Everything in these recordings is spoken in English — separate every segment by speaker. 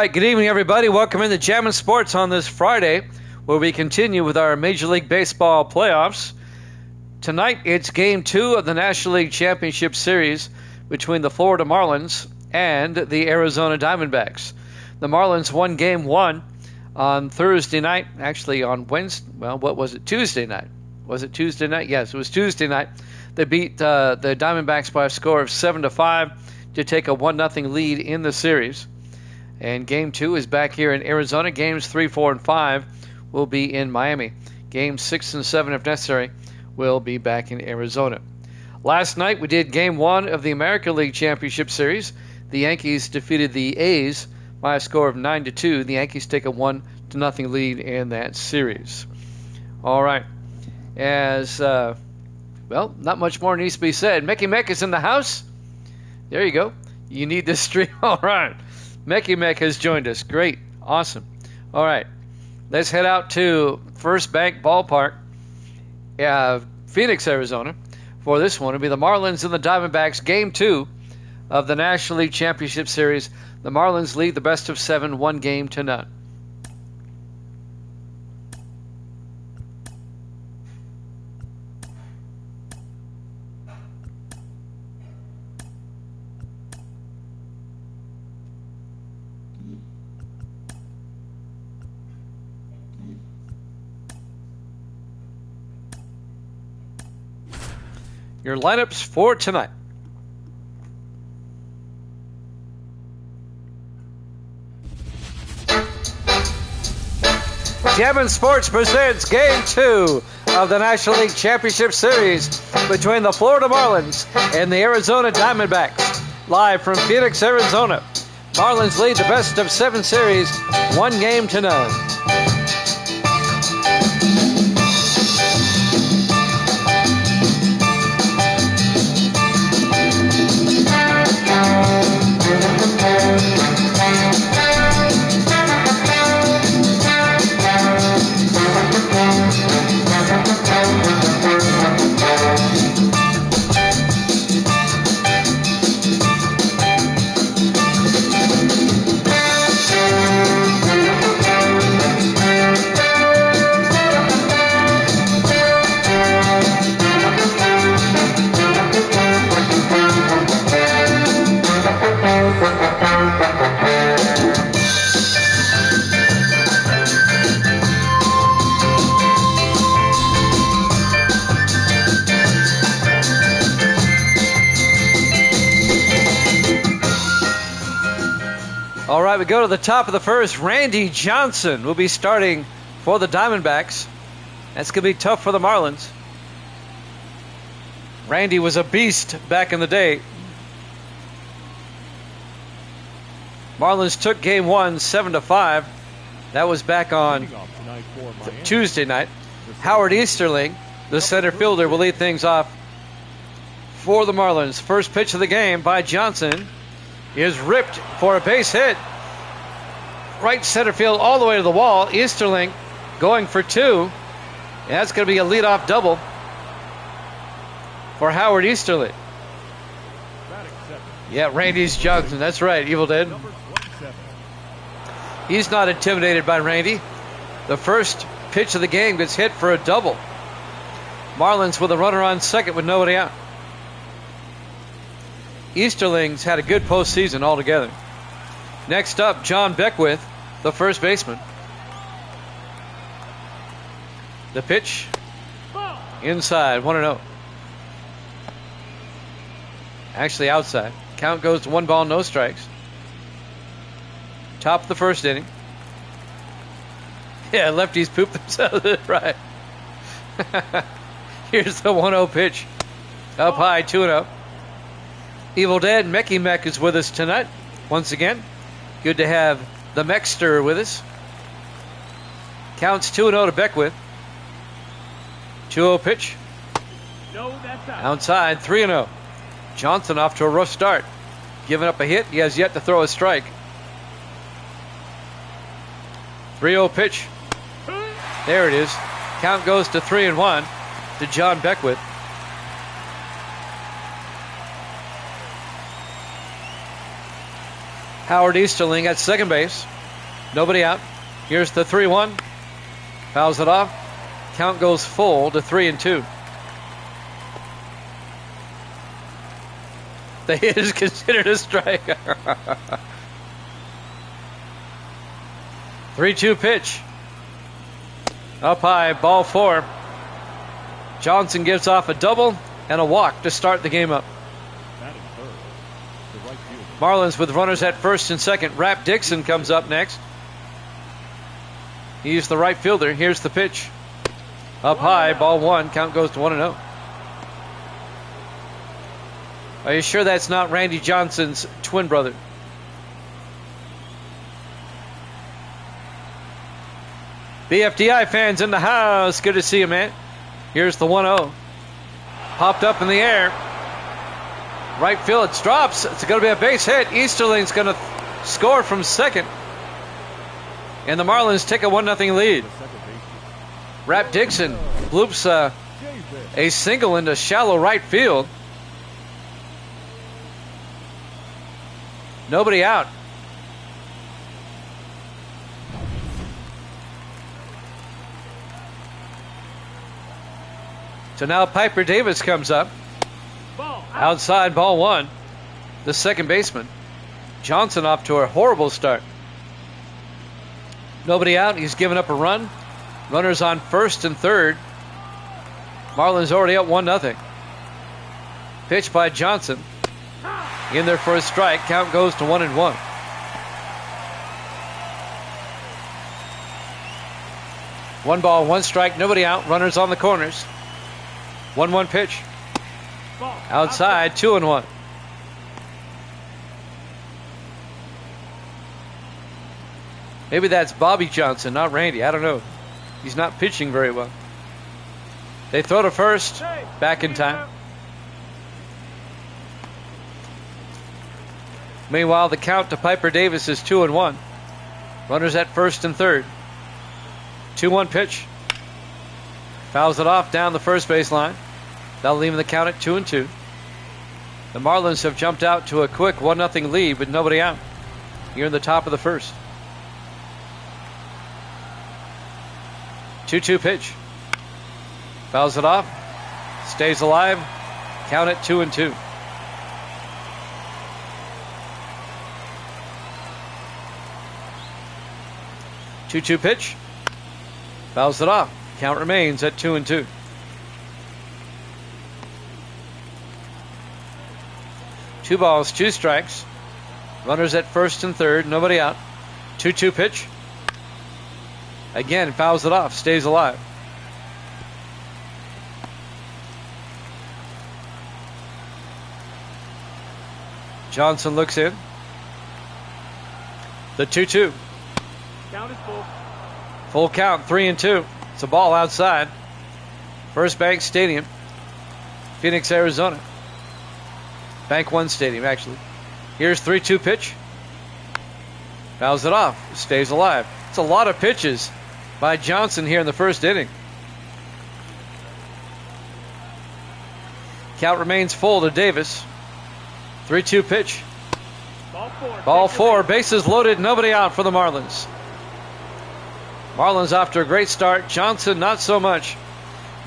Speaker 1: right, good evening, everybody. Welcome into Jammin' Sports on this Friday, where we continue with our Major League Baseball playoffs. Tonight, it's Game 2 of the National League Championship Series between the Florida Marlins and the Arizona Diamondbacks. The Marlins won Game 1 on Thursday night, actually on Wednesday, well, what was it, Tuesday night? Was it Tuesday night? Yes, it was Tuesday night. They beat the Diamondbacks by a score of 7-5 to take a 1-0 lead in the series. And Game 2 is back here in Arizona. Games 3, 4, and 5 will be in Miami. Games 6 and 7, if necessary, will be back in Arizona. Last night we did Game 1 of the American League Championship Series. The Yankees defeated the A's by a score of 9-2. The Yankees take a 1-0 lead in that series. All right. Well, not much more needs to be said. Mickey Meck is in the house. There you go. You need this stream. All right. Mickey Meck has joined us. Great. Awesome. All right. Let's head out to First Bank Ballpark, Phoenix, Arizona. For this one, it'll be the Marlins and the Diamondbacks, Game 2 of the National League Championship Series. The Marlins lead the best of 7, 1-0. Your lineups for tonight. Jammin' Sports presents Game 2 of the National League Championship Series between the Florida Marlins and the Arizona Diamondbacks. Live from Phoenix, Arizona. Marlins lead the best of 7 series, 1-0. All right, we go to the top of the first. Randy Johnson will be starting for the Diamondbacks. That's going to be tough for the Marlins. Randy was a beast back in the day. Marlins took Game 1, 7-5. That was back on Tuesday night. Howard Easterling, the center fielder, will lead things off for the Marlins. First pitch of the game by Johnson is ripped for a base hit. Right center field all the way to the wall. Easterling going for 2. And that's going to be a leadoff double for Howard Easterling. Yeah, Randy's Johnson. That's right, Evil Dead. He's not intimidated by Randy. The first pitch of the game gets hit for a double. Marlins with a runner on second with nobody out. Easterling's had a good postseason altogether. Next up, John Beckwith, the first baseman. The pitch, inside, 1-0. Actually outside. Count goes to 1 ball, no strikes. Top of the first inning. Yeah, lefties poop themselves. Right. Here's the 1-0 pitch. Up high, 2-0. Evil Dead Mickey Meck is with us tonight. Once again, good to have the Mechster with us. Counts 2-0 to Beckwith. 2-0 pitch.
Speaker 2: No, that's out.
Speaker 1: Outside, 3-0. Johnson off to a rough start. Giving up a hit. He has yet to throw a strike. 3-0 pitch. There it is. Count goes to 3-1 to John Beckwith. Howard Easterling at second base. Nobody out. Here's the 3-1. Fouls it off. Count goes full to 3-2. The hit is considered a strike. 3-2 pitch. Up high, ball 4. Johnson gives off a double and a walk to start the game up. Marlins with runners at first and second. Rap Dixon comes up next. He's the right fielder. Here's the pitch. Up high, ball 1. Count goes to 1-0. Are you sure that's not Randy Johnson's twin brother? BFDI fans in the house. Good to see you, man. Here's the 1-0. Popped up in the air. Right field, it drops. It's going to be a base hit. Easterling's going to score from second. And the Marlins take a 1-0 lead. Rap Dixon bloops a single into shallow right field. Nobody out. So now Piper Davis comes up. Outside, ball 1. The second baseman. Johnson off to a horrible start. Nobody out. He's given up a run. Runners on first and third. Marlins already up 1-0. Pitch by Johnson. In there for a strike. Count goes to 1-1. One ball, one strike. Nobody out. Runners on the corners. 1-1 pitch. Outside, 2-1. Maybe that's Bobby Johnson, not Randy. I don't know. He's not pitching very well. They throw to first. Back in time. Meanwhile, the count to Piper Davis is 2-1. Runners at first and third. 2-1 pitch. Fouls it off down the first baseline. That'll leave the count at 2-2. The Marlins have jumped out to a quick 1-0 lead with nobody out here in the top of the first. 2-2 pitch. Fouls it off. Stays alive. Count at 2-2. Two-two pitch. Fouls it off. Count remains at 2-2. Two balls, two strikes. Runners at first and third. Nobody out. 2-2 pitch. Again, fouls it off. Stays alive. Johnson looks in. The 2-2.
Speaker 2: Count is full.
Speaker 1: Full count, 3-2. It's a ball outside. First Bank Stadium, Phoenix, Arizona. Bank One Stadium, actually. Here's 3-2 pitch. Fouls it off. Stays alive. It's a lot of pitches by Johnson here in the first inning. Count remains full to Davis. 3-2 pitch. Ball 4. Bases loaded. Nobody out for the Marlins. Marlins off to a great start. Johnson not so much.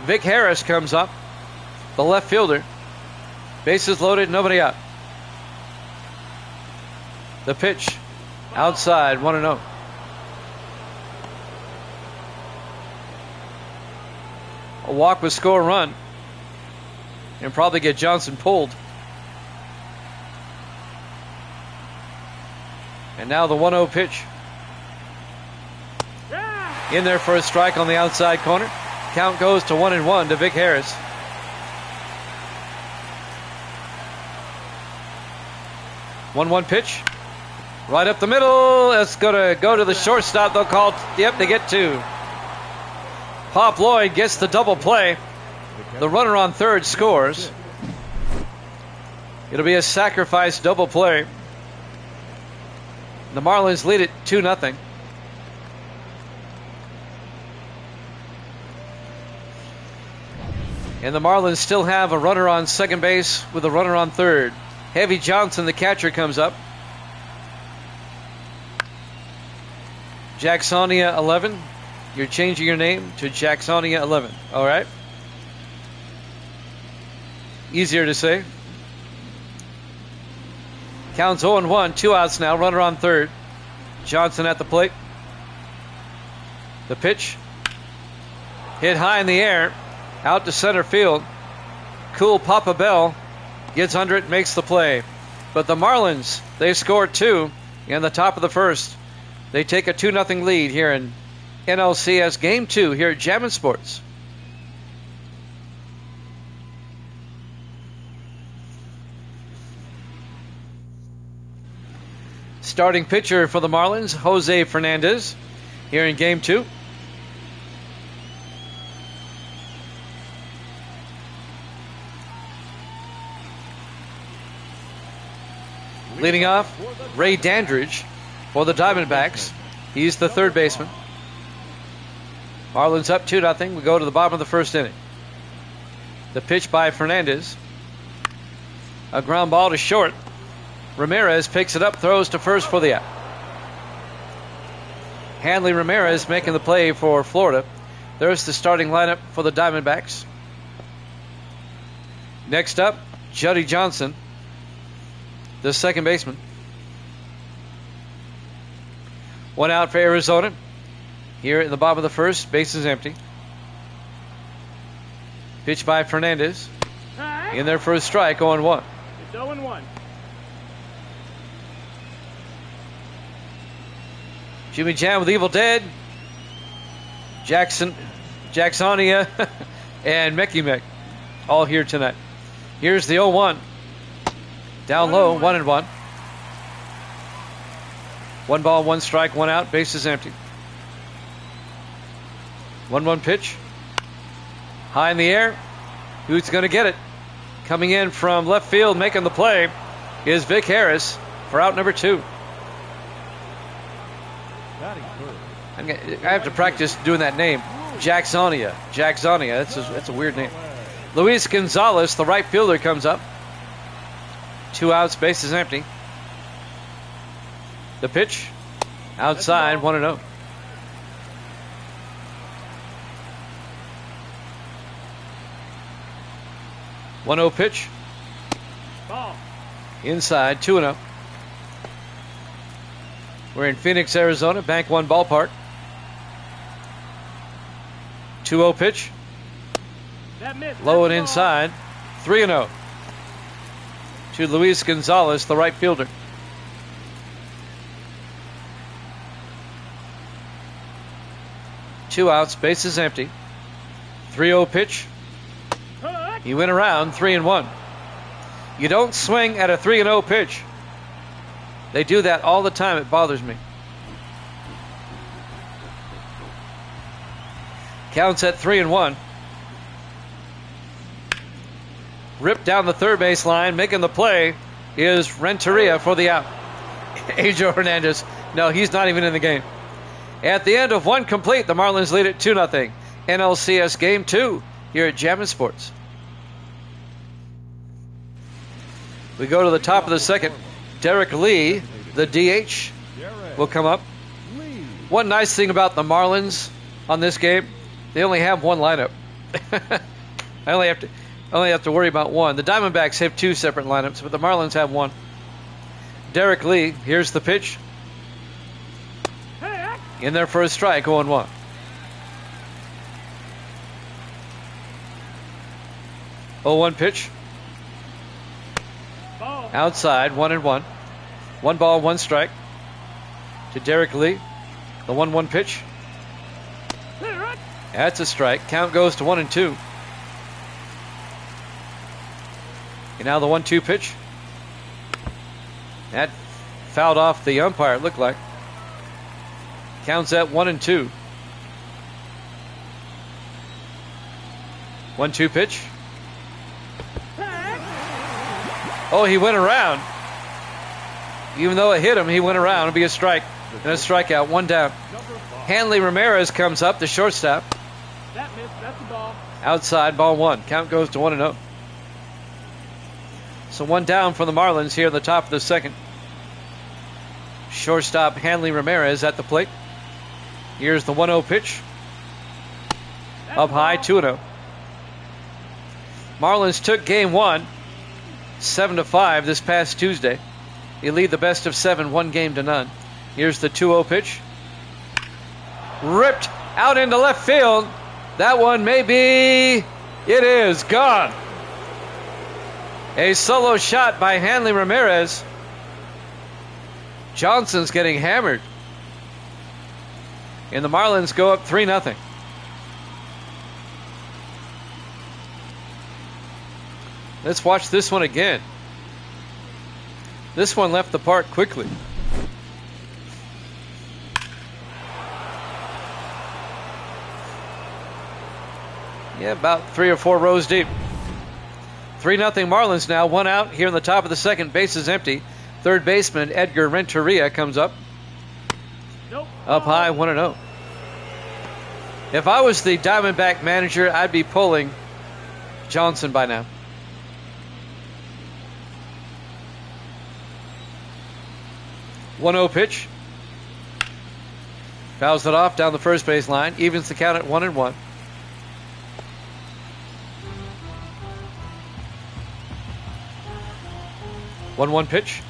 Speaker 1: Vic Harris comes up, the left fielder. Bases loaded. Nobody out. The pitch. Outside. 1-0. A walk would score a run and probably get Johnson pulled. And now the 1-0 pitch. In there for a strike on the outside corner. Count goes to 1-1 to Vic Harris. One pitch. Right up the middle. It's going to go to the shortstop. They'll call. Yep, they get two. Pop Lloyd gets the double play. The runner on third scores. It'll be a sacrifice double play. The Marlins lead it 2-0. And the Marlins still have a runner on second base with a runner on third. Heavy Johnson, the catcher, comes up. Jacksonia 11. You're changing your name to Jacksonia 11. All right. Easier to say. Counts 0-1. 2 outs now. Runner on third. Johnson at the plate. The pitch. Hit high in the air. Out to center field. Cool Papa Bell gets under it, makes the play. But the Marlins, they score 2 in the top of the first. They take a 2-0 lead here in NLCS Game 2 here at Jammin' Sports. Starting pitcher for the Marlins, Jose Fernandez, here in Game 2. Leading off, Ray Dandridge for the Diamondbacks. He's the third baseman. Marlins up 2-0. We go to the bottom of the first inning. The pitch by Fernandez. A ground ball to short. Ramirez picks it up, throws to first for the out. Hanley Ramirez making the play for Florida. There's the starting lineup for the Diamondbacks. Next up, Juddy Johnson, the second baseman. 1 out for Arizona. Here in the bottom of the first, base is empty. Pitch by Fernandez. In there for a strike, 0-1.
Speaker 2: It's 0-1.
Speaker 1: Jimmy Jam with Evil Dead. Jacksonia, and Mickey Mick all here tonight. Here's the 0-1. Down low, 1-1. 1 ball, 1 strike, 1 out. Base is empty. 1-1 pitch. High in the air. Who's going to get it? Coming in from left field, making the play, is Vic Harris for out number 2. I have to practice doing that name. Jacksonia. That's a weird name. Luis Gonzalez, the right fielder, comes up. 2 outs, base is empty. The pitch. Outside, 1-0. One-0 pitch.
Speaker 2: Ball.
Speaker 1: Inside, 2-0. We're in Phoenix, Arizona, Bank One Ballpark. 2-0 pitch. Low and inside. 3-0 to Luis Gonzalez, the right fielder. Two outs, base is empty. 3-0 pitch. He went around, 3-1. You don't swing at a 3-0 pitch. They do that all the time. It bothers me. Counts at 3-1. Ripped down the third base line, making the play is Renteria for the out. Angel Hernandez. No, he's not even in the game. At the end of one complete, the Marlins lead at 2-0. NLCS Game 2 here at Jammin' Sports. We go to the top of the second. Derek Lee, the DH, will come up. One nice thing about the Marlins on this game, they only have one lineup. I only have to worry about one. The Diamondbacks have two separate lineups, but the Marlins have one. Derek Lee, here's the pitch. In there for a strike, 0-1. Oh, 0-1 pitch. Outside, 1-1. 1 ball, 1 strike to Derek Lee. The 1-1 pitch. That's a strike. Count goes to 1-2. And now the 1-2 pitch. That fouled off the umpire, it looked like. Counts at 1-2. 1-2 pitch. Oh, he went around. Even though it hit him, he went around. It'll be a strike and a strikeout. 1 down. Hanley Ramirez comes up, the shortstop.
Speaker 2: That missed. That's the ball.
Speaker 1: Outside, ball 1. Count goes to 1-0. So 1 down for the Marlins here at the top of the second. Shortstop Hanley Ramirez at the plate. Here's the 1-0 pitch.
Speaker 2: That's
Speaker 1: Up
Speaker 2: a
Speaker 1: high,
Speaker 2: ball.
Speaker 1: 2-0. Marlins took game 1, 7-5 this past Tuesday. They lead the best of 7, 1-0. Here's the 2-0 pitch. Ripped out into left field. That one may be... It is gone. A solo shot by Hanley Ramirez. Johnson's getting hammered. And the Marlins go up 3-0. Let's watch this one again. This one left the park quickly. Yeah, about 3 or 4 rows deep. 3-0 Marlins now. 1 out here in the top of the second. Base is empty. Third baseman Edgar Renteria comes up.
Speaker 2: Nope.
Speaker 1: Up high, 1-0. If I was the Diamondback manager, I'd be pulling Johnson by now. One-0 pitch. Fouls it off down the first base line. Evens the count at 1-1. One pitch.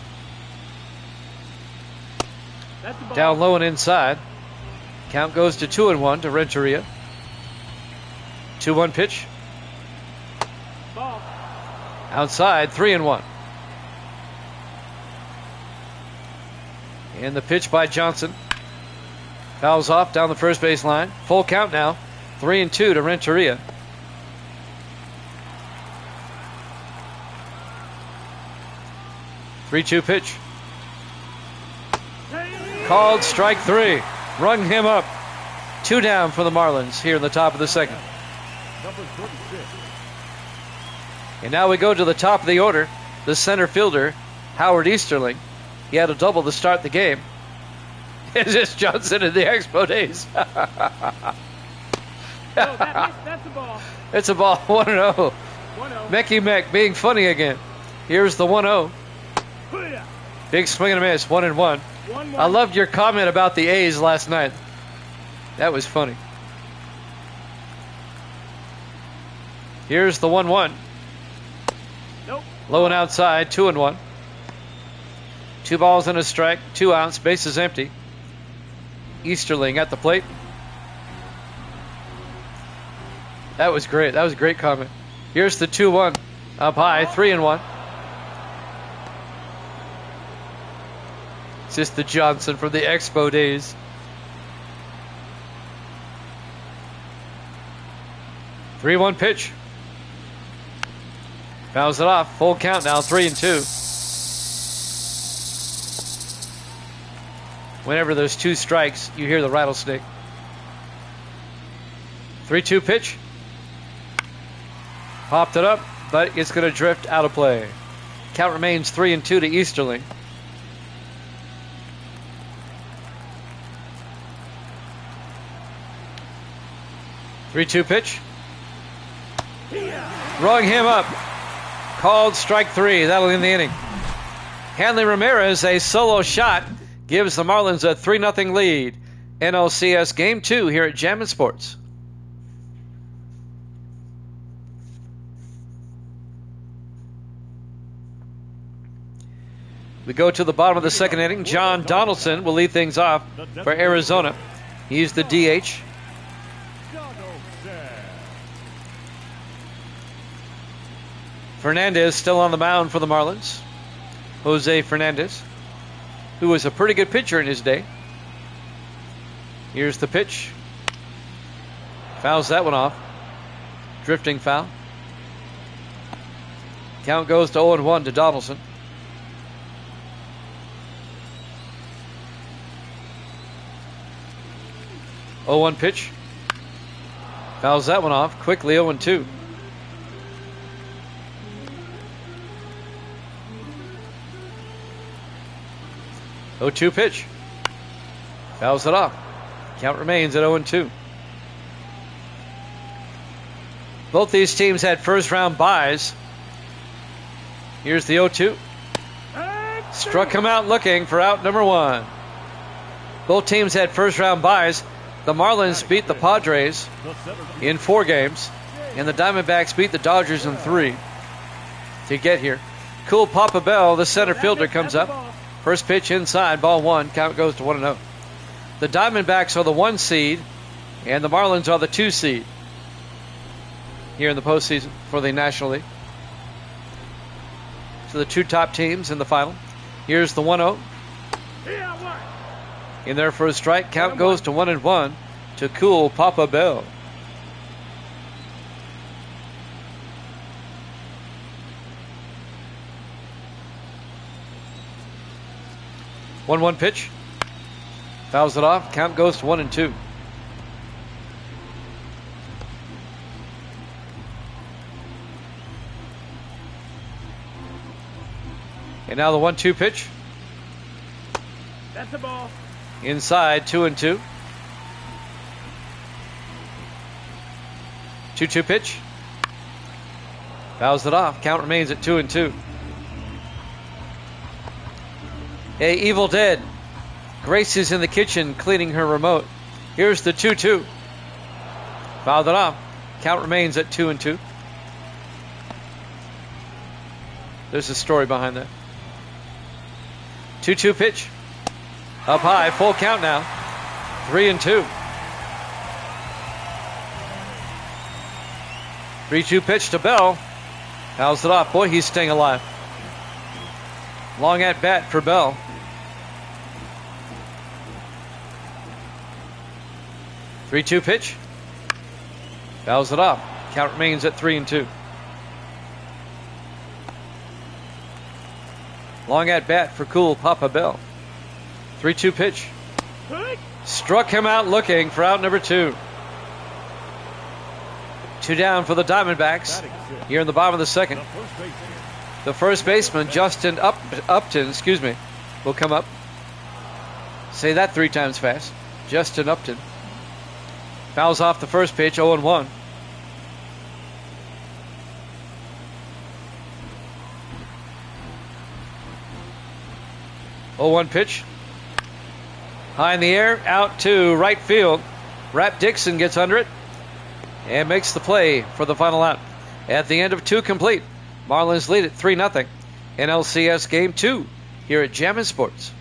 Speaker 2: That's the ball.
Speaker 1: Down low and inside. Count goes to 2-1 to Renteria. 2-1 pitch.
Speaker 2: Ball.
Speaker 1: Outside, 3-1. And the pitch by Johnson. Fouls off down the first base line. Full count now. 3-2 to Renteria. Three-two pitch. Called strike 3. Rung him up. 2 down for the Marlins here in the top of the second.
Speaker 2: Number 26.
Speaker 1: And now we go to the top of the order. The center fielder, Howard Easterling. He had a double to start the game. Is this Johnson in the Expo days?
Speaker 2: No, that's the ball.
Speaker 1: It's a ball. 1-0.
Speaker 2: 1-0.
Speaker 1: Mecky Meck being funny again. Here's the 1-0.
Speaker 2: Hoo-yah.
Speaker 1: Big swing and a miss. 1-1.
Speaker 2: 1-1.
Speaker 1: I loved your comment about the A's last night. That was funny. Here's the 1-1.
Speaker 2: Nope.
Speaker 1: Low and outside. 2-1. 2 balls and a strike. 2 outs. Base is empty. Easterling at the plate. That was great. That was a great comment. Here's the 2-1. Up high. 3-1. It's just the Johnson from the Expo days. Three-one pitch. Fouls it off. Full count now. 3-2. Whenever there's 2 strikes, you hear the rattlesnake. 3-2 pitch. Popped it up, but it's going to drift out of play. Count remains 3-2 to Easterling. Three-two pitch. Rung him up. Called strike 3. That'll end the inning. Hanley Ramirez, a solo shot, gives the Marlins a 3-0 lead. NLCS Game 2 here at Jammin' Sports. We go to the bottom of the second inning. John Donaldson will lead things off for Arizona. He's the DH. Fernandez still on the mound for the Marlins. Jose Fernandez, who was a pretty good pitcher in his day. Here's the pitch. Fouls that one off. Drifting foul. Count goes to 0-1 to Donaldson. Oh, 1 pitch. Fouls that one off. Quickly 0-2. 0-2 pitch. Fouls it off. Count remains at 0-2. Both these teams had first round byes. Here's the 0-2. Struck him out looking for out number 1. Both teams had first round byes. The Marlins beat the Padres in 4 games, and the Diamondbacks beat the Dodgers in 3 to get here. Cool Papa Bell, the center fielder, comes up. First pitch inside, ball 1. Count goes to 1-0. The Diamondbacks are the 1 seed, and the Marlins are the 2 seed here in the postseason for the National League. So the 2 top teams in the final. Here's the 1-0. In there for a strike. Count goes to 1-1 to Cool Papa Bell. One pitch. Fouls it off. Count goes to 1-2. And now the 1-2 pitch.
Speaker 2: That's the ball.
Speaker 1: Inside, 2-2. 2-2 pitch. Fouls it off. Count remains at 2-2. Hey, Evil Dead. Grace is in the kitchen cleaning her remote. Here's the 2-2. Fouled it off. Count remains at 2-2. There's a story behind that. 2-2 pitch. Up high, full count now. 3-2. 3-2 pitch to Bell. Fouls it off. Boy, he's staying alive. Long at bat for Bell. Three-two pitch. Fouls it off. Count remains at 3-2. Long at bat for Cool Papa Bell. 3-2 pitch. Struck him out looking for out number 2. 2 down for the Diamondbacks here in the bottom of the second. The first baseman, Justin Upton, will come up. Say that 3 times fast. Justin Upton. Fouls off the first pitch, 0-1. Oh, 0-1 pitch. High in the air, out to right field. Rap Dixon gets under it and makes the play for the final out. At the end of 2 complete, Marlins lead at 3-0. NLCS Game 2 here at Jammin' Sports.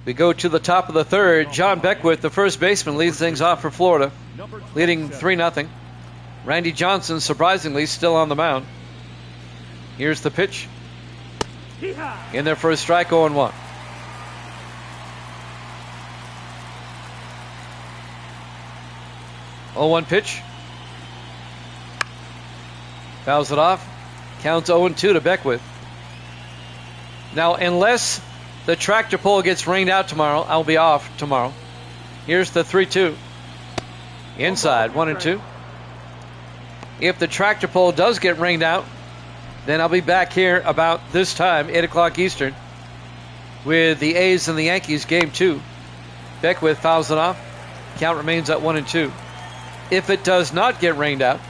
Speaker 1: We go to the top of the third. John Beckwith, the first baseman, leads things off for Florida, leading 3-0. Randy Johnson, surprisingly, still on the mound. Here's the pitch. In there for a strike, 0-1. Oh, 1 pitch. Fouls it off. Counts 0-2 to Beckwith. Now, unless the tractor pull gets rained out tomorrow, I'll be off tomorrow. Here's the 3-2. Inside, 1-2. If the tractor pull does get rained out, then I'll be back here about this time, 8 o'clock Eastern, with the A's and the Yankees Game 2. Beckwith fouls it off. Count remains at 1-2. If it does not get rained out,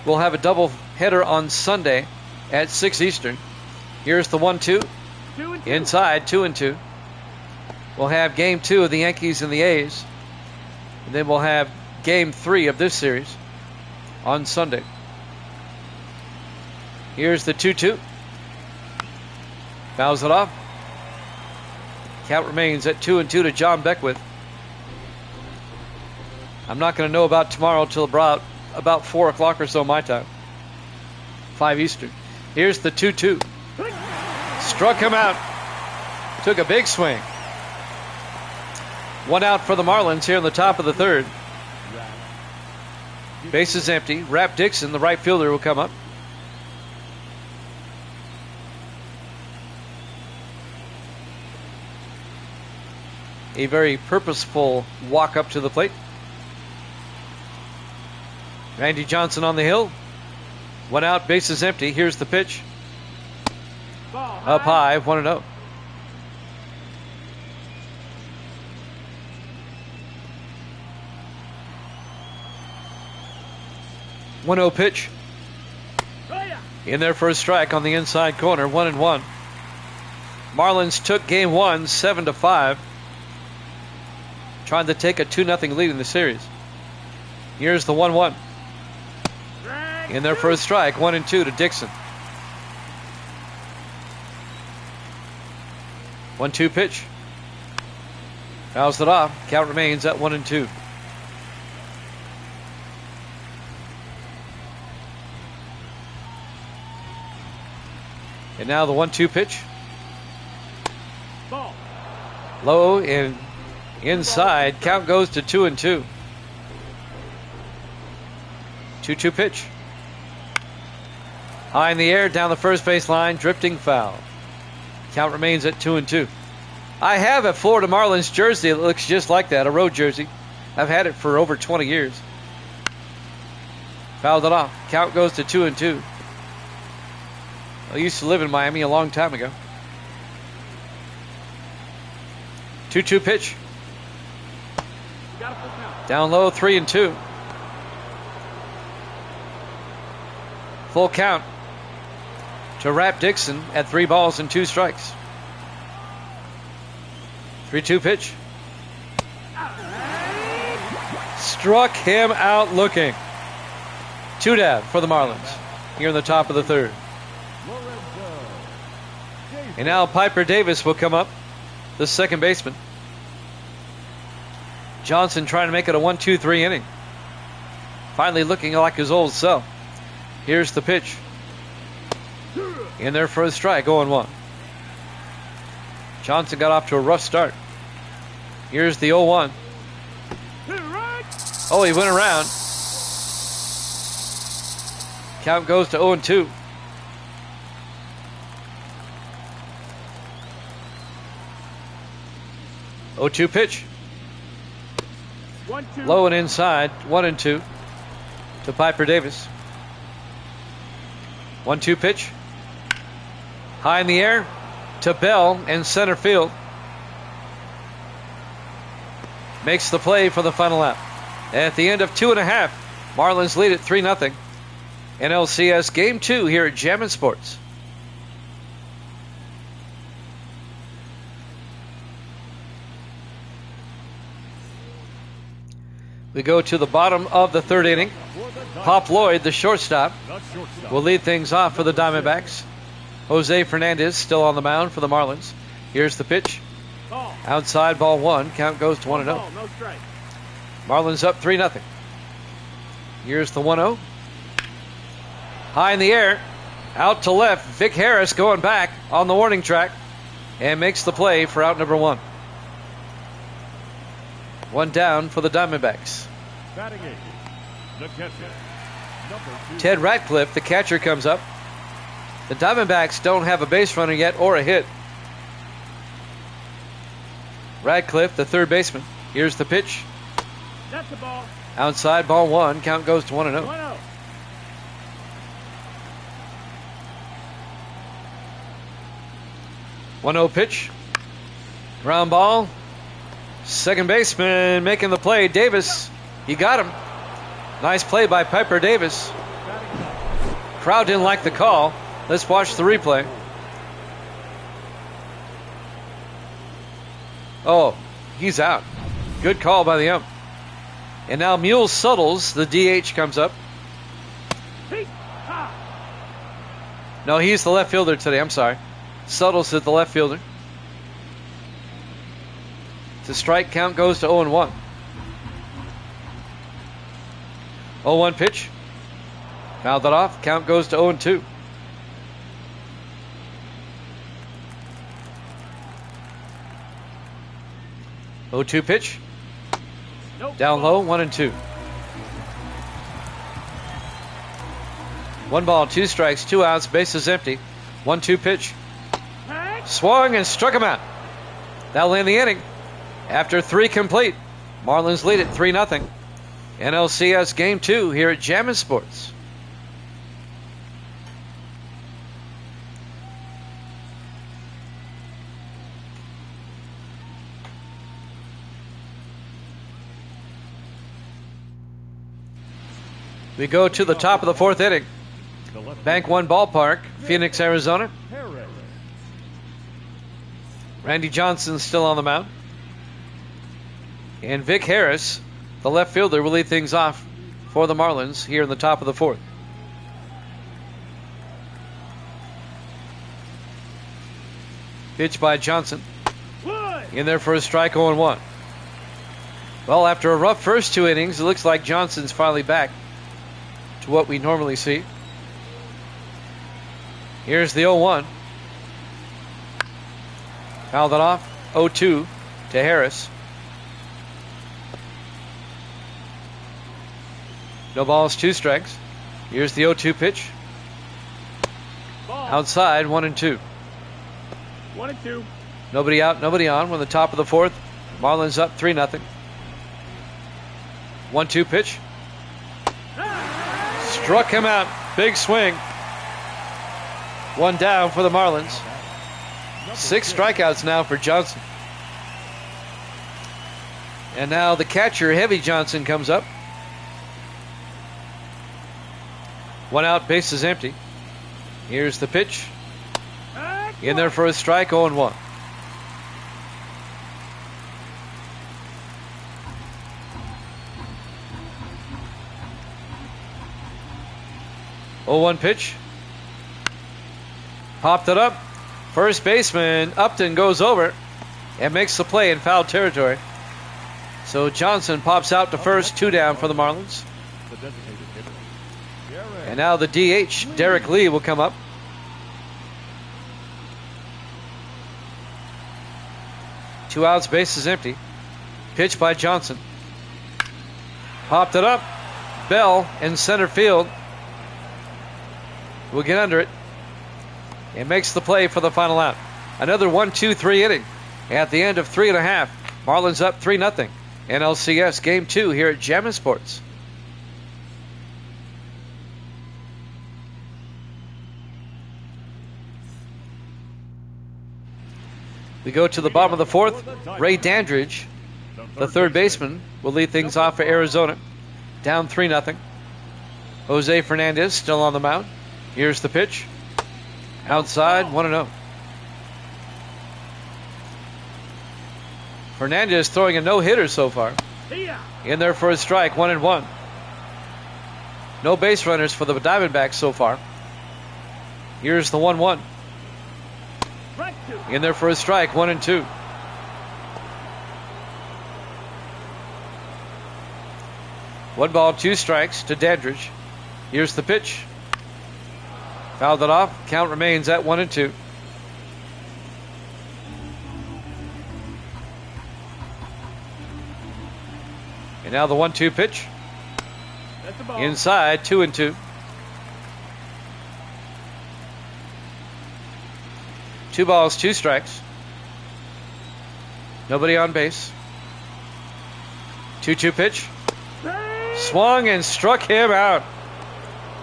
Speaker 1: we'll have a double header on Sunday at 6 Eastern. Here's the 1-2. Inside, 2-2. We'll have Game 2 of the Yankees and the A's. And then we'll have Game 3 of this series on Sunday. Here's the 2-2. Fouls it off. Count remains at 2-2 to John Beckwith. I'm not going to know about tomorrow till about 4 o'clock or so my time. 5 Eastern. Here's the 2-2. Struck him out. Took a big swing. 1 out for the Marlins here in the top of the third. Base is empty. Rap Dixon, the right fielder, will come up. A very purposeful walk up to the plate. Randy Johnson on the hill. 1 out, base is empty. Here's the pitch. Up high, 1-0. One-0 pitch. In there for a strike on the inside corner, 1-1. Marlins took game 1, 7-5. Trying to take a 2-0 lead in the series. Here's the 1-1. In there for a strike, 1-2 to Dixon. 1-2 pitch. Fouls it off. Count remains at 1-2. And now the 1-2 pitch.
Speaker 2: Ball.
Speaker 1: Low and inside. Count goes to 2-2. 2-2 pitch. High in the air, down the first base line, drifting foul. Count remains at 2-2. I have a Florida Marlins jersey that looks just like that, a road jersey. I've had it for over 20 years. Fouled it off. Count goes to 2-2. I used to live in Miami a long time ago. 2-2 pitch. Down low, 3-2. Full count to Rap Dixon at 3 balls and 2 strikes. 3-2 pitch. Struck him out looking. 2 down for the Marlins here in the top of the 3rd. And now Piper Davis will come up, the second baseman. Johnson trying to make it a 1-2-3 inning. Finally looking like his old self. Here's the pitch. In there for a strike, 0-1. Johnson got off to a rough start. Here's the 0-1. Oh, he went around. Count goes to 0-2. Oh, 2 pitch.
Speaker 2: 1-2.
Speaker 1: Low and inside, 1-2 to Piper Davis. 1-2 pitch. High in the air to Bell in center field. Makes the play for the final out. At the end of 2.5, Marlins lead at 3-0. NLCS Game 2 here at Jammin' Sports. We go to the bottom of the 3rd inning. Pop Lloyd, the shortstop, will lead things off for the Diamondbacks. Jose Fernandez still on the mound for the Marlins. Here's the pitch. Outside, ball 1. Count goes to 1-0.
Speaker 2: No strike.
Speaker 1: Marlins up 3-0. Here's the 1-0. High in the air. Out to left. Vic Harris going back on the warning track and makes the play for out number 1. 1 down for the Diamondbacks.
Speaker 2: Batting eight, the catcher, number 2.
Speaker 1: Ted Ratcliffe, the catcher, comes up. The Diamondbacks don't have a base runner yet or a hit. Radcliffe, the 3rd baseman. Here's the pitch.
Speaker 2: That's the ball.
Speaker 1: Outside, ball 1. Count goes to 1-0.
Speaker 2: 1-0.
Speaker 1: 1-0 pitch. Ground ball. Second baseman making the play. Davis, you got him. Nice play by Piper Davis. Crowd didn't like the call. Let's watch the replay. Oh, he's out. Good call by the ump. And now Mule Suttles, the DH, comes up. No, he's the left fielder today. I'm sorry. Suttles is the left fielder. The strike, count goes to 0-1. 0-1 pitch. Fouled that off. Count goes to 0-2. Oh, 2 pitch.
Speaker 2: Nope.
Speaker 1: Down low, 1-2. 1 ball, 2 strikes, 2 outs, bases empty. 1-2 pitch. Swung and struck him out. That'll end the inning. After 3 complete, Marlins lead at 3-0. NLCS Game 2 here at Jammin' Sports. We go to the top of the 4th inning.
Speaker 2: The left
Speaker 1: Bank One Ballpark, Phoenix, Arizona.
Speaker 2: Harris.
Speaker 1: Randy Johnson still on the mound. And Vic Harris, the left fielder, will lead things off for the Marlins here in the top of the fourth. Pitch by Johnson. In there for a strike, 0-1. Well, after a rough first 2 innings, it looks like Johnson's finally back to what we normally see. Here's the 0-1. Fouled it off. 0-2 to Harris. No balls, 2 strikes. Here's the 0-2 pitch. Outside, 1-2.
Speaker 2: 1-2.
Speaker 1: Nobody out, nobody on. We're in the top of the fourth. Marlins up 3-0. 1-2 pitch. Struck him out. Big swing. 1 down for the Marlins. 6 strikeouts now for Johnson. And now the catcher, Heavy Johnson, comes up. 1 out, base is empty. Here's the pitch. In there for a strike, 0-1. Oh, 0-1 pitch. Popped it up. First baseman Upton goes over and makes the play in foul territory. So Johnson pops out to first, 2 down for the Marlins. And now the DH, Derek Lee, will come up. 2 outs, base is empty. Pitch by Johnson. Popped it up. Bell in center field will get under it and makes the play for the final out. Another 1-2-3 inning at the end of 3.5. Marlins up 3-0. NLCS Game 2 here at Jammin' Sports. We go to the bottom of the fourth. Ray Dandridge, the third baseman, will lead things off for Arizona. Down 3-0. Jose Fernandez still on the mound. Here's the pitch. Outside, 1-0. Fernandez throwing a no-hitter so far. In there for a strike, 1-1. No base runners for the Diamondbacks so far. Here's the 1-1. In there for a strike, 1-2. One ball, 2 strikes to Dandridge. Here's the pitch. Fouled it off. Count remains at 1-2. And now the 1-2 pitch. Inside, 2-2. 2 balls, 2 strikes. Nobody on base. 2-2 pitch. Swung and struck him out.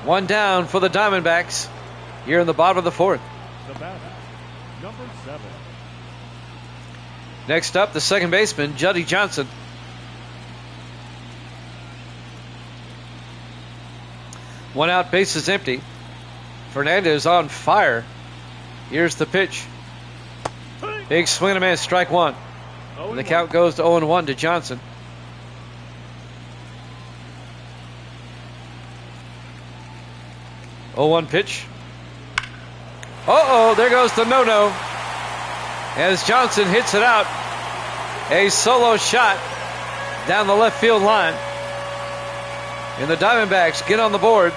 Speaker 1: 1 down for the Diamondbacks here in the bottom of the fourth.
Speaker 2: The batter, number 7.
Speaker 1: Next up, the second baseman, Juddy Johnson. One out, base is empty. Fernandez on fire. Here's the pitch. Big swing and a miss, strike 1. And the count goes to 0-1 to Johnson. Oh, 0-1 pitch. Uh-oh, there goes the no-no. As Johnson hits it out. A solo shot down the left field line. And the Diamondbacks get on the board.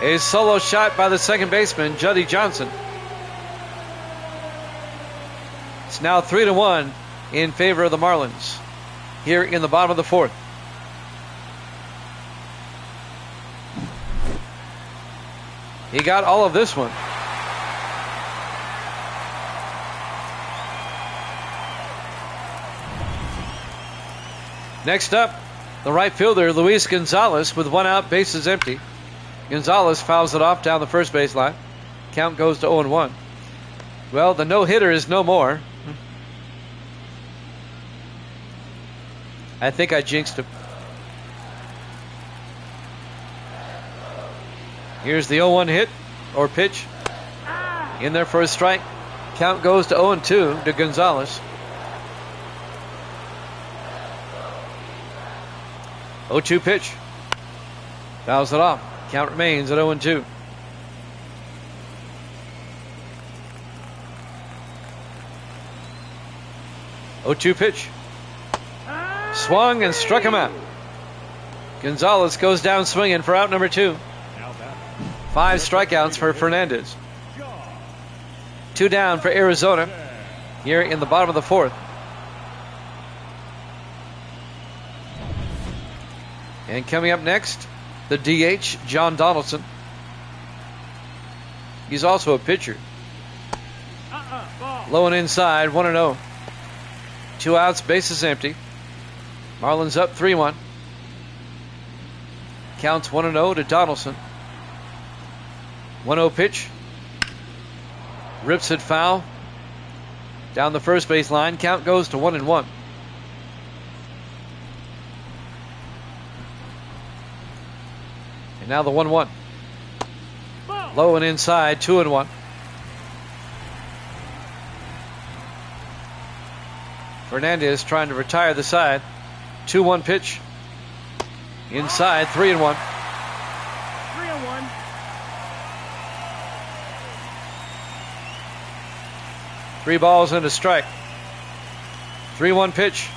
Speaker 1: A solo shot by the second baseman, Juddy Johnson. It's now 3-1 in favor of the Marlins here in the bottom of the fourth. He got all of this one. Next up, the right fielder, Luis Gonzalez, with 1 out, bases empty. Gonzalez fouls it off down the first baseline. Count goes to 0-1. Well, the no-hitter is no more. I think I jinxed him. Here's the 0-1 hit or pitch. In there for a strike. Count goes to 0-2 to Gonzalez. 0-2 pitch. Fouls it off. Count remains at 0-2. Oh-2 pitch. Swung and struck him out. Gonzalez goes down swinging for out number 2. 5 strikeouts for Fernandez. 2 down for Arizona here in the bottom of the 4th. And coming up next, the DH, John Donaldson. He's also a pitcher. Low and inside, 1-0. 2 outs, bases empty. Marlins up 3-1. Counts 1-0 to Donaldson. 1-0 pitch. Rips it foul. Down the first base line. Count goes to 1-1. And now the 1-1. Low and inside, 2-1. Fernandez trying to retire the side. 2-1 pitch. Inside, 3-1.
Speaker 3: 3-1.
Speaker 1: 3 balls and a strike. 3-1 pitch.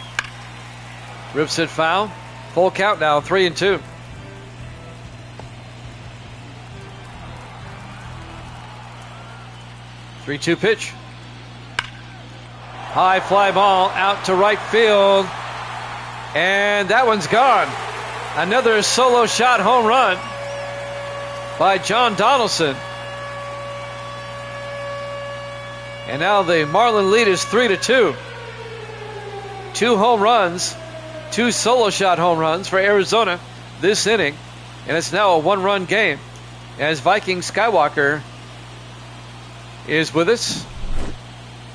Speaker 1: Rips it foul. Full count now, 3-2. Three-two pitch. High fly ball out to right field. And that one's gone. Another solo shot home run by John Donaldson. And now the Marlin lead is 3-2. 2 home runs, 2 solo shot home runs for Arizona this inning. And it's now a 1-run game as Viking Skywalker is with us.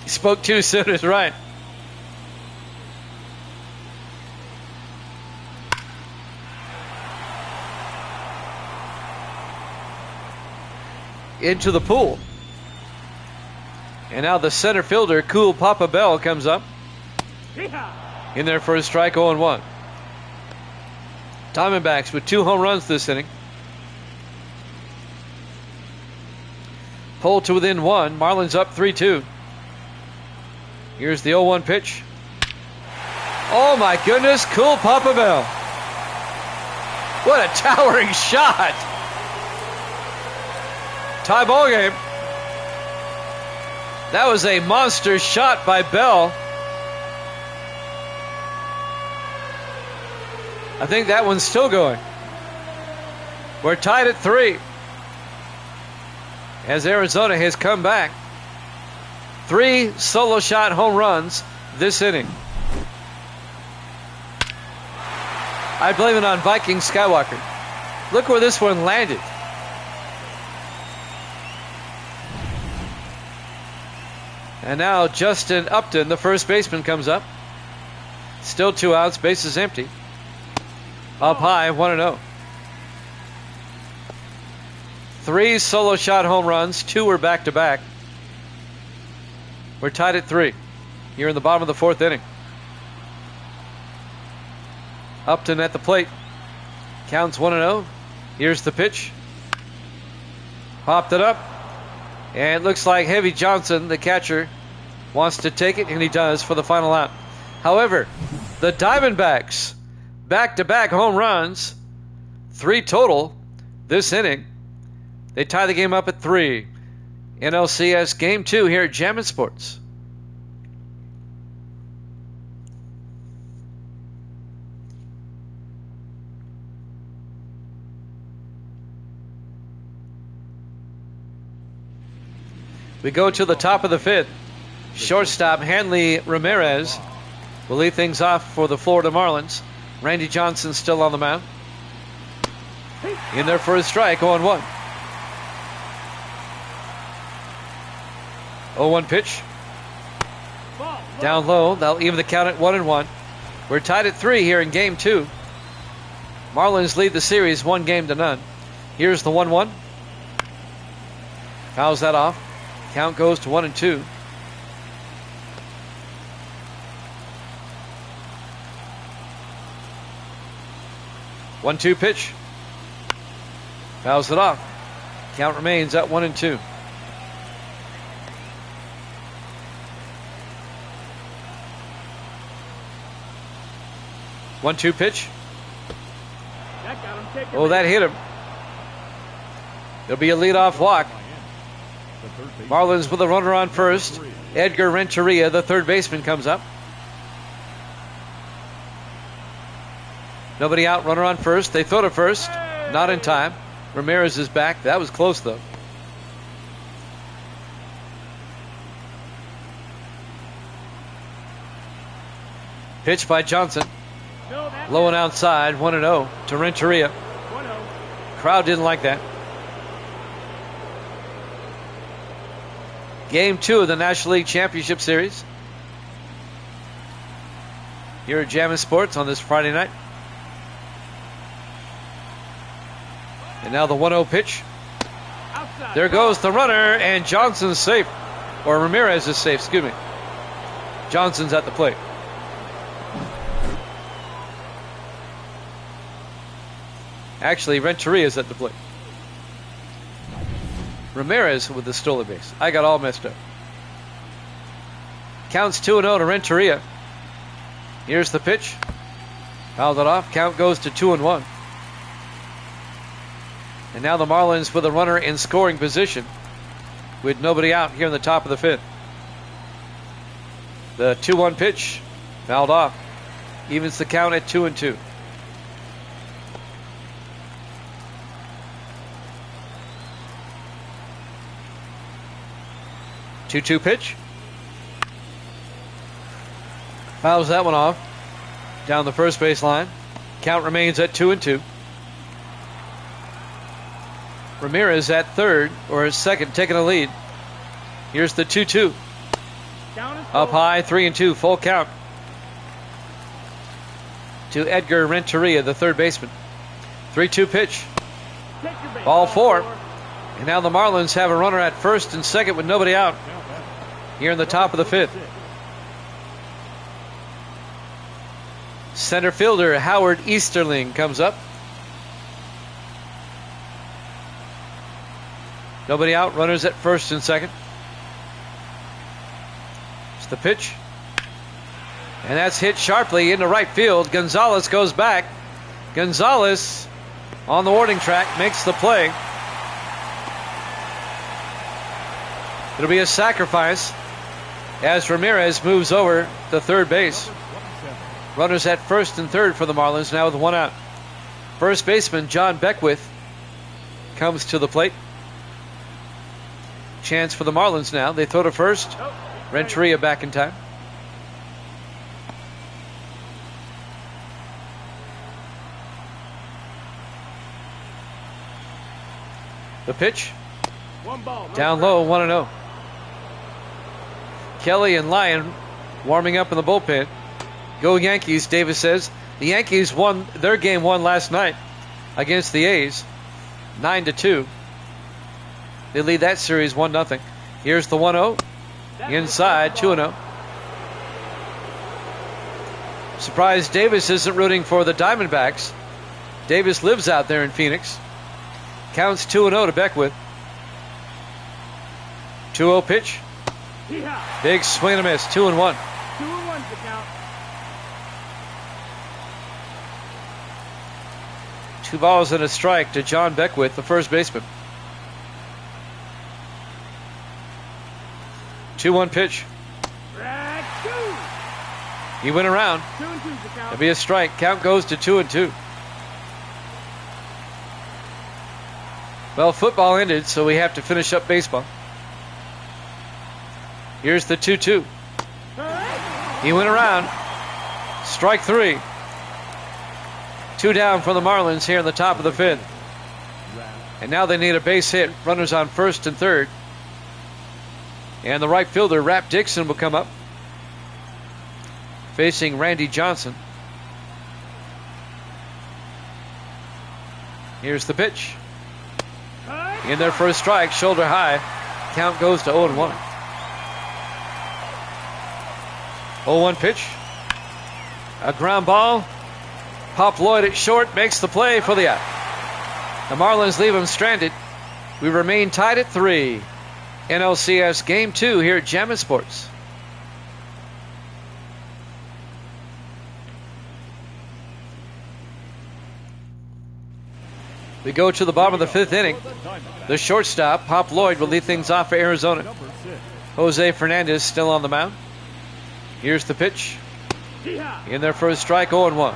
Speaker 1: He spoke too soon is right. Into the pool. And now the center fielder, Cool Papa Bell, comes up. In there for a strike, 0-1. Diamondbacks with 2 home runs this inning. Pulled to within 1. Marlins up 3-2. Here's the 0-1 pitch. Oh my goodness, Cool Papa Bell. What a towering shot. Tie ball game. That was a monster shot by Bell. I think that one's still going. We're tied at 3. As Arizona has come back. 3 solo shot home runs this inning. I blame it on Viking Skywalker. Look where this one landed. And now Justin Upton, the first baseman, comes up. Still 2 outs, bases empty. Up high, 1-0. 3 solo shot home runs, 2 were back-to-back. We're tied at 3 here in the bottom of the 4th inning. Upton at the plate. Counts 1-0. Here's the pitch. Popped it up. And it looks like Heavy Johnson, the catcher, wants to take it, and he does for the final out. However, the Diamondbacks, back-to-back home runs, 3 total this inning. They tie the game up at 3. NLCS Game 2 here at Jammin' Sports. We go to the top of the 5th. Shortstop Hanley Ramirez will lead things off for the Florida Marlins. Randy Johnson still on the mound. In there for a strike, 0-1. 0-1 pitch. Down low. They'll even the count at 1-1. We're tied at 3 here in Game 2. Marlins lead the series 1-0. Here's the 1-1. Fouls that off. Count goes to 1-2. One-two pitch. Fouls it off. Count remains at 1-2. One-two pitch.
Speaker 3: That got him. Take
Speaker 1: Oh, that hit him. There'll be a leadoff walk. Marlins with a runner on first. Edgar Renteria, the third baseman, comes up. Nobody out, runner on first. They throw to first. Not in time. Ramirez is back. That was close, though. Pitch by Johnson. Low and outside, 1-0 to Renteria.
Speaker 3: 1-0.
Speaker 1: Crowd didn't like that. Game 2 of the National League Championship Series. Here at Jammin' Sports on this Friday night. And now the 1-0 pitch.
Speaker 3: Outside.
Speaker 1: There goes the runner, and Johnson's safe. Or Ramirez is safe, excuse me. Johnson's at the plate. Actually, Renteria's at the plate. Ramirez with the stolen base. I got all messed up. Counts 2-0 to Renteria. Here's the pitch. Fouled it off. Count goes to 2-1. And now the Marlins with a runner in scoring position with nobody out here in the top of the fifth. The 2-1 pitch fouled off. Evens the count at 2-2. Two-two pitch. Fouls that one off. Down the first base line. Count remains at 2-2. Ramirez at third, or second, taking a lead. Here's the 2-2. Up high, 3-2, full count. To Edgar Renteria, the third baseman. 3-2 pitch. Ball four. And now the Marlins have a runner at first and second with nobody out here in the top of the fifth. Center fielder Howard Easterling comes up. Nobody out, runners at first and second. It's the pitch. And that's hit sharply into right field. Gonzalez goes back. Gonzalez on the warning track makes the play. It'll be a sacrifice as Ramirez moves over to third base. Runners at first and third for the Marlins now with one out. First baseman John Beckwith comes to the plate. Chance for the Marlins now. They throw to first. Renteria back in time. The pitch. Down low, 1-0. Kelly and Lyon warming up in the bullpen. Go Yankees, Davis says. The Yankees won their game one last night against the A's, 9-2. They lead that series 1-0. Here's the 1-0. Inside, 2-0. Surprised Davis isn't rooting for the Diamondbacks. Davis lives out there in Phoenix. Counts 2-0 to Beckwith. 2-0 pitch. Big swing and a miss. 2-1.
Speaker 3: 2-1's the count.
Speaker 1: 2 balls and a strike to John Beckwith, the first baseman. 2-1 pitch. He went around.
Speaker 3: 2-2's the count.
Speaker 1: There'll be a strike. Count goes to 2-2. Well, football ended, so we have to finish up baseball. Here's the 2-2. He went around. Strike 3. 2 down for the Marlins here in the top of the fifth. And now they need a base hit. Runners on first and third. And the right fielder, Rap Dixon, will come up, facing Randy Johnson. Here's the pitch. In there for a strike, shoulder high. Count goes to 0-1. 0-1 pitch. A ground ball. Pop Lloyd at short makes the play for the out. The Marlins leave him stranded. We remain tied at 3. NLCS Game 2 here at Jammin' Sports. We go to the bottom of the 5th inning. The shortstop, Pop Lloyd, will lead things off for Arizona. Jose Fernandez still on the mound. Here's the pitch. In their first strike, 0-1.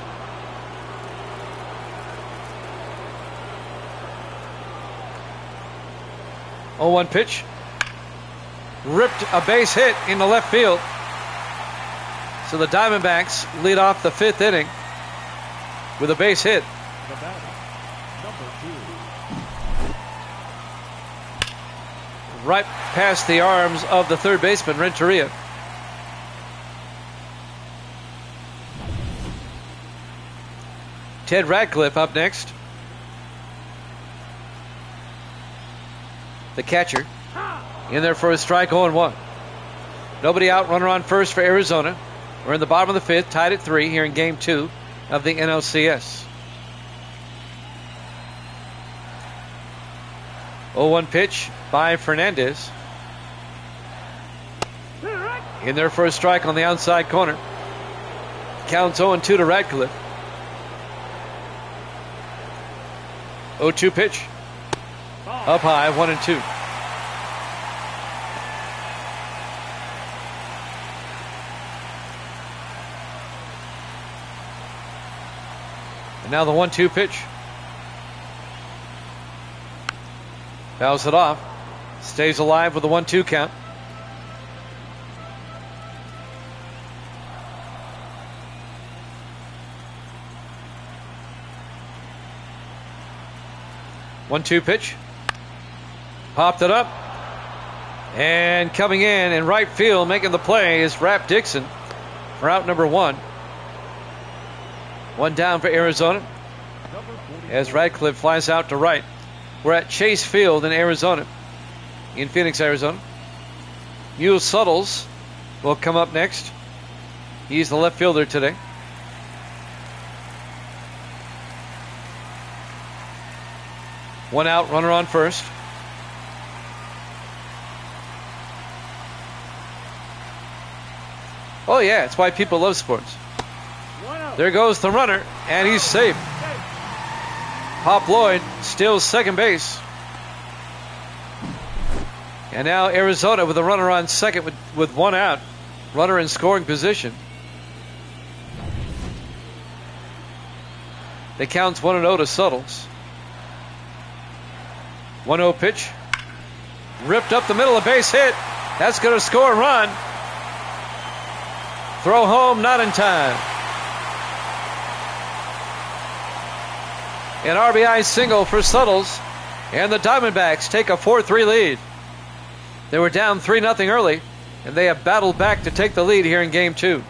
Speaker 1: Oh, 1 pitch. Ripped a base hit in the left field. So the Diamondbacks lead off the 5th inning with a base hit. Right past the arms of the third baseman, Renteria. Ted Radcliffe up next. The catcher. In there for a strike, 0-1. Nobody out, runner on first for Arizona. We're in the bottom of the 5th, tied at 3 here in Game 2 of the NLCS. 0-1 pitch by Fernandez. In there for a strike on the outside corner. Counts 0-2 to Radcliffe. 0-2 pitch. Up high, 1-2. And now the 1-2 pitch. Fouls it off. Stays alive with a 1-2 count. One-two pitch. Popped it up. And coming in right field, making the play is Rap Dixon for out number 1. One down for Arizona as Radcliffe flies out to right. We're at Chase Field in Arizona, in Phoenix, Arizona. Mule Suttles will come up next. He's the left fielder today. One out, runner on first. Oh yeah, it's why people love sports. There goes the runner, and he's safe. Pop Lloyd steals second base. And now Arizona with a runner on second with one out. Runner in scoring position. They count 1-0 to Suttles. 1-0 pitch. Ripped up the middle, a base hit. That's going to score a run. Throw home, not in time. An RBI single for Suttles, and the Diamondbacks take a 4-3 lead. They were down 3-0 early, and they have battled back to take the lead here in Game 2.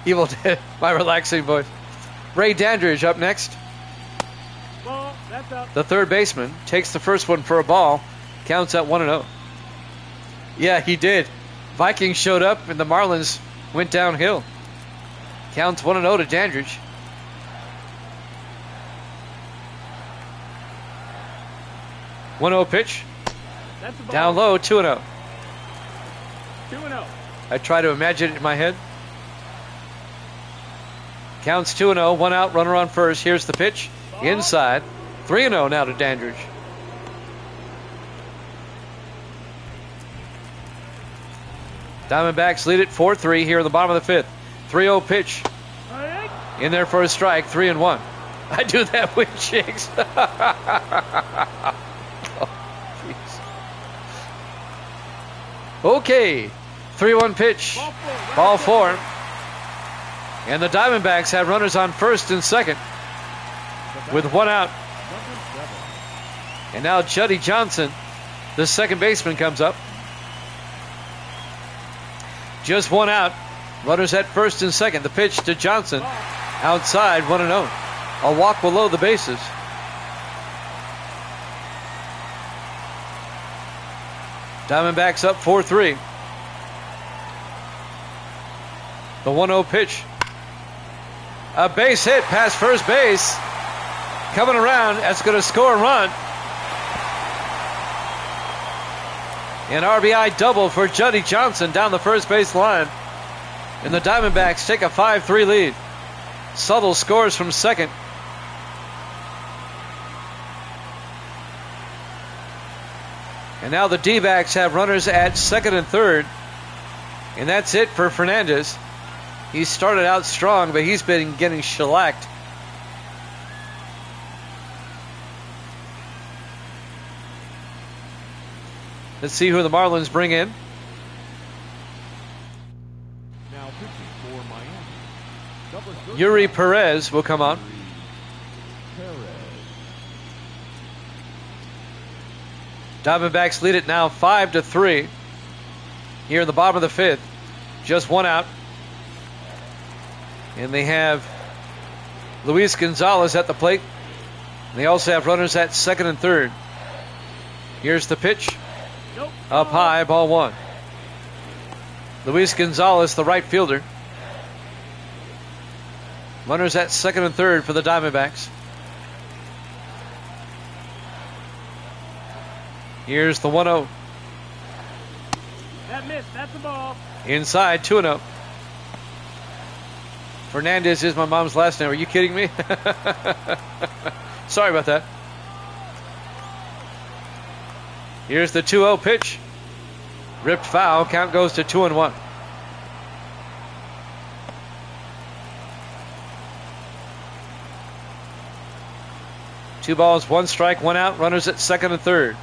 Speaker 1: Evil Dead, my relaxing voice. Ray Dandridge up next.
Speaker 3: Ball, that's up.
Speaker 1: The third baseman takes the first one for a ball, counts at 1-0. Yeah, he did. Vikings showed up, and the Marlins went downhill. Counts 1-0 to Dandridge. 1-0 pitch.
Speaker 3: That's the ball.
Speaker 1: Down low, 2-0.
Speaker 3: 2-0.
Speaker 1: I try to imagine it in my head. Counts 2-0, one out, runner on first. Here's the pitch. Inside. 3-0 now to Dandridge. Diamondbacks lead it 4-3 here in the bottom of the 5th. 3-0 pitch. In there for a strike, 3-1. I do that with chicks. Okay, 3-1 pitch, ball 4. And the Diamondbacks have runners on first and second with one out. And now Juddy Johnson, the second baseman, comes up. Just one out, runners at first and second. The pitch to Johnson, outside, 1-0. A walk below the bases. Diamondbacks up 4-3. The 1-0 pitch. A base hit past first base. Coming around, that's going to score a run. An RBI double for Juddy Johnson down the first base line. And the Diamondbacks take a 5-3 lead. Subtle scores from second. And now the D-backs have runners at second and third. And that's it for Fernandez. He started out strong, but he's been getting shellacked. Let's see who the Marlins bring in.
Speaker 2: Now pitching for Miami. Number 30.
Speaker 1: Yuri Perez will come on.
Speaker 2: Perez.
Speaker 1: Diamondbacks lead it now 5-3. Here in the bottom of the fifth. Just one out. And they have Luis Gonzalez at the plate. They also have runners at second and third. Here's the pitch.
Speaker 3: Nope.
Speaker 1: Up high, ball one. Luis Gonzalez, the right fielder. Runners at second and third for the Diamondbacks. Here's the 1-0.
Speaker 3: That missed. That's the ball.
Speaker 1: Inside, 2-0. Fernandez is my mom's last name. Are you kidding me? Sorry about that. Here's the 2-0 pitch. Ripped foul. Count goes to 2-1. Two balls, one strike, one out. Runners at second and third.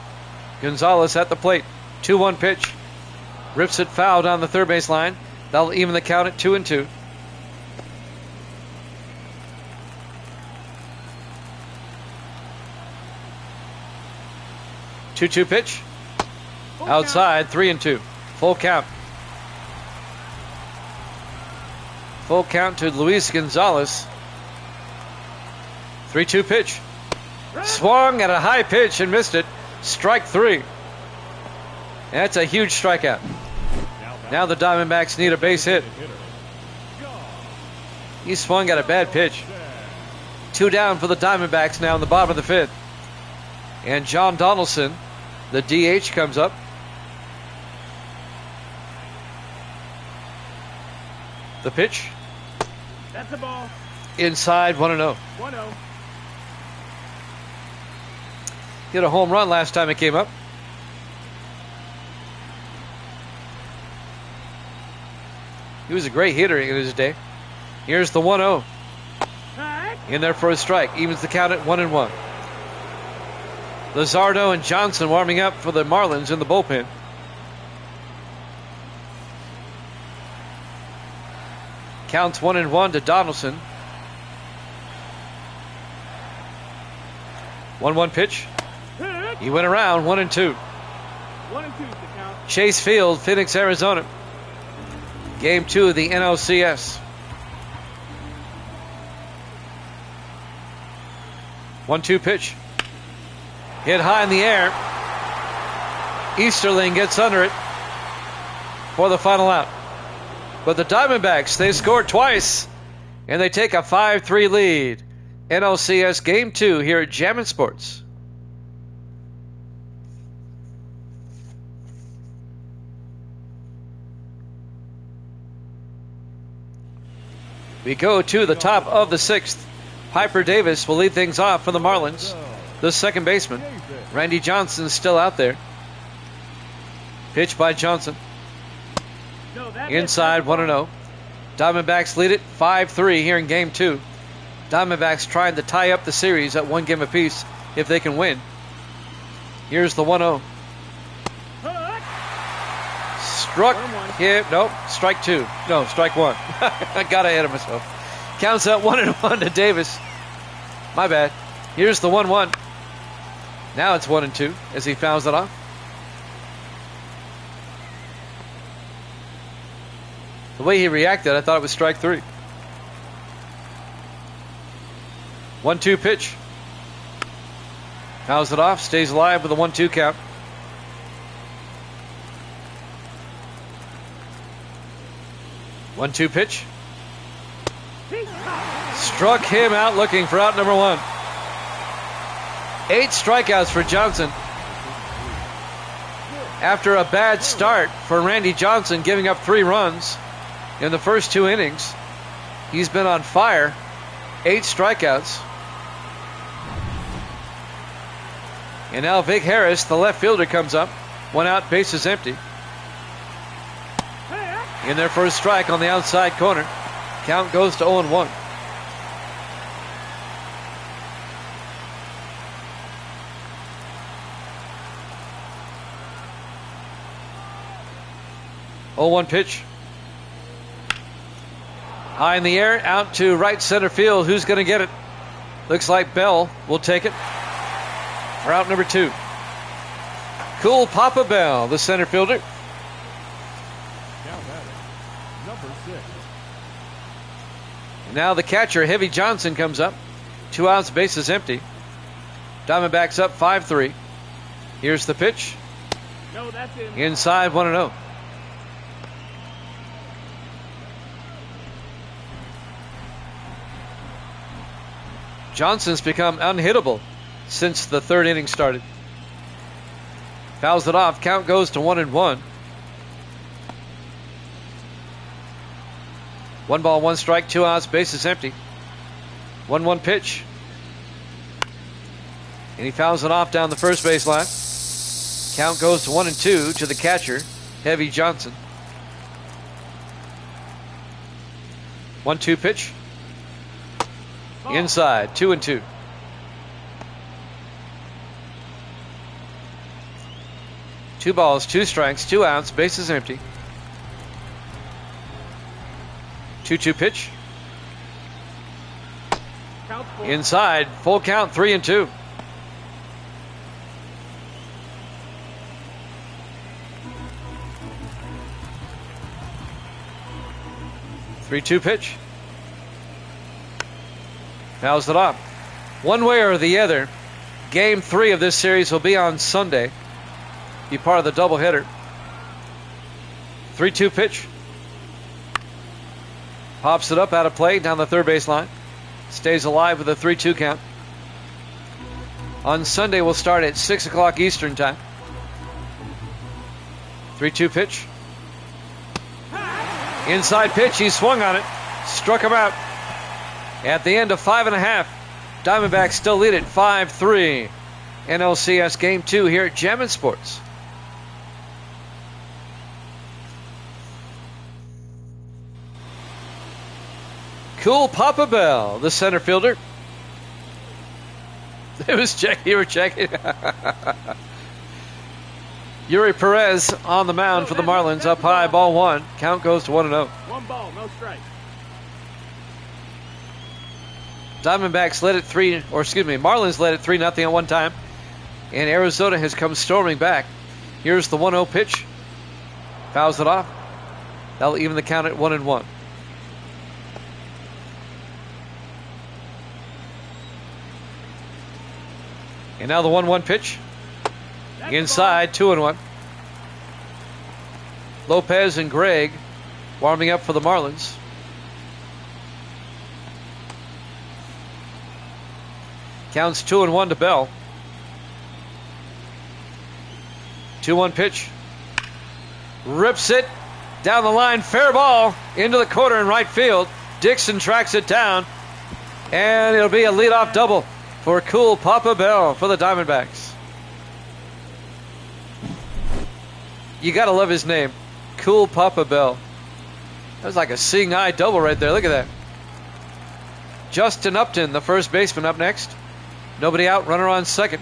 Speaker 1: Gonzalez at the plate. 2-1 pitch. Rips it foul down the third base line. That'll even the count at 2-2. Two-two pitch.
Speaker 3: Full
Speaker 1: Outside, 3-2. Full count. Full count to Luis Gonzalez. 3-2 pitch.
Speaker 3: count.
Speaker 1: Swung at a high pitch and missed it. Strike three. That's a huge strikeout. Now the Diamondbacks need a base hit. He swung at a bad pitch. Two down for the Diamondbacks now in the bottom of the fifth. And John Donaldson, the DH, comes up. The pitch.
Speaker 3: That's the ball.
Speaker 1: Inside, 1-0.
Speaker 3: 1-0.
Speaker 1: Hit a home run last time it came up. He was a great hitter in his day. Here's the 1-0.
Speaker 3: Strike.
Speaker 1: In there for a strike. Evens the count at 1-1. Luzardo and Johnson warming up for the Marlins in the bullpen. Counts 1-1 to Donaldson. 1-1 pitch.
Speaker 3: Hit.
Speaker 1: He went around 1-2.
Speaker 3: 1-2 to count.
Speaker 1: Chase Field, Phoenix, Arizona. Game 2 of the NLCS. 1-2 pitch. Hit high in the air. Easterling gets under it for the final out. But the Diamondbacks, they scored twice, and they take a 5-3 lead. NLCS Game 2 here at Jammin' Sports. We go to the top of the sixth. Piper Davis will lead things off for the Marlins. The second baseman, Randy Johnson, still out there. Pitch by Johnson.
Speaker 3: No, that
Speaker 1: Inside, 1-0. Diamondbacks lead it 5-3 here in Game 2. Diamondbacks trying to tie up the series at one game apiece if they can win. Here's the 1-0. Struck him. Nope. Strike two. No, strike one. I got ahead of myself. Counts out 1-1 to Davis. My bad. Here's the 1-1. Now it's 1-2 as he fouls it off. The way he reacted, I thought it was strike three. 1-2 pitch. Fouls it off. Stays alive with a 1-2 count. 1-2 pitch.
Speaker 3: He's caught.
Speaker 1: Struck him out looking for out number 1. 8 strikeouts for Johnson. After a bad start for Randy Johnson, giving up 3 runs in the first 2 innings, he's been on fire. 8 strikeouts. And now Vic Harris, the left fielder, comes up. 1 out, bases empty. In there for a strike on the outside corner. Count goes to 0-1. Oh, 1 pitch. High in the air, out to right center field. Who's going to get it? Looks like Bell will take it for out number 2. Cool Papa Bell, the center fielder.
Speaker 2: Count at it. Number 6.
Speaker 1: Now the catcher, Heavy Johnson, comes up. 2 outs, bases empty. Diamondbacks up 5-3. Here's the pitch.
Speaker 3: No, that's him.
Speaker 1: Inside 1-0. Johnson's become unhittable since the 3rd inning started. Fouls it off. Count goes to 1-1. 1 ball, 1 strike, 2 outs, bases empty. 1-1 pitch. And he fouls it off down the first base line. Count goes to 1-2 to the catcher, Heavy Johnson. 1-2 pitch. Inside, 2-2. Two balls, 2 strikes, 2 outs, bases empty. 2-2 pitch.
Speaker 3: Count 4.
Speaker 1: Inside, full count, 3-2. Three-two pitch. Fouls it off. One way or the other, Game 3 of this series will be on Sunday. Be part of the doubleheader. 3-2 pitch. Pops it up out of play down the third base line. Stays alive with a 3-2 count. On Sunday, we'll start at 6 o'clock Eastern time. 3-2 pitch. Inside pitch. He swung on it. Struck him out. At the end of 5.5, Diamondbacks still lead it 5-3. NLCS Game 2 here at Jammin' Sports. Cool Papa Bell, the center fielder. It was you were checking. Yuri Perez on the mound for the Marlins, up high, ball 1. Count goes to 1-0.
Speaker 3: 1 ball, no strike.
Speaker 1: Diamondbacks led it Marlins led it 3-0 at one time. And Arizona has come storming back. Here's the 1-0 pitch. Fouls it off. That'll even the count at 1-1. And now the 1-1 pitch. Inside, 2-1. Lopez and Gregg warming up for the Marlins. Counts 2-1 to Bell. 2-1 pitch. Rips it down the line. Fair ball into the corner in right field. Dixon tracks it down. And it'll be a leadoff double for Cool Papa Bell for the Diamondbacks. You got to love his name. Cool Papa Bell. That was like a seeing eye double right there. Look at that. Justin Upton, the first baseman, up next. Nobody out, runner on second.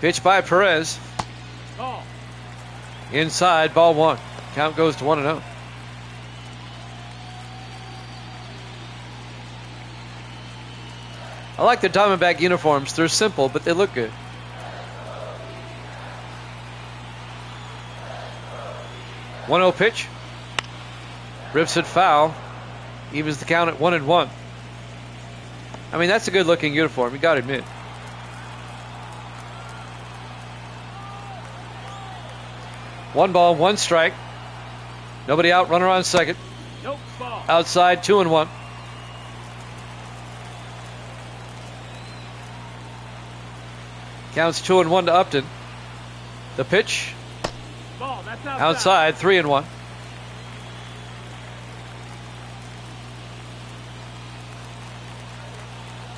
Speaker 1: Pitch by Perez.
Speaker 3: Ball.
Speaker 1: Inside, ball 1. Count goes to 1-0. I like the Diamondback uniforms. They're simple, but they look good. One 0 pitch. Rips it foul. Evens the count at 1-1. I mean, that's a good looking uniform, you got to admit. One ball, 1 strike. Nobody out, runner on second.
Speaker 3: Nope, ball.
Speaker 1: Outside, 2-1. Counts 2-1 to Upton. The pitch.
Speaker 3: Ball, that's
Speaker 1: Outside, 3-1.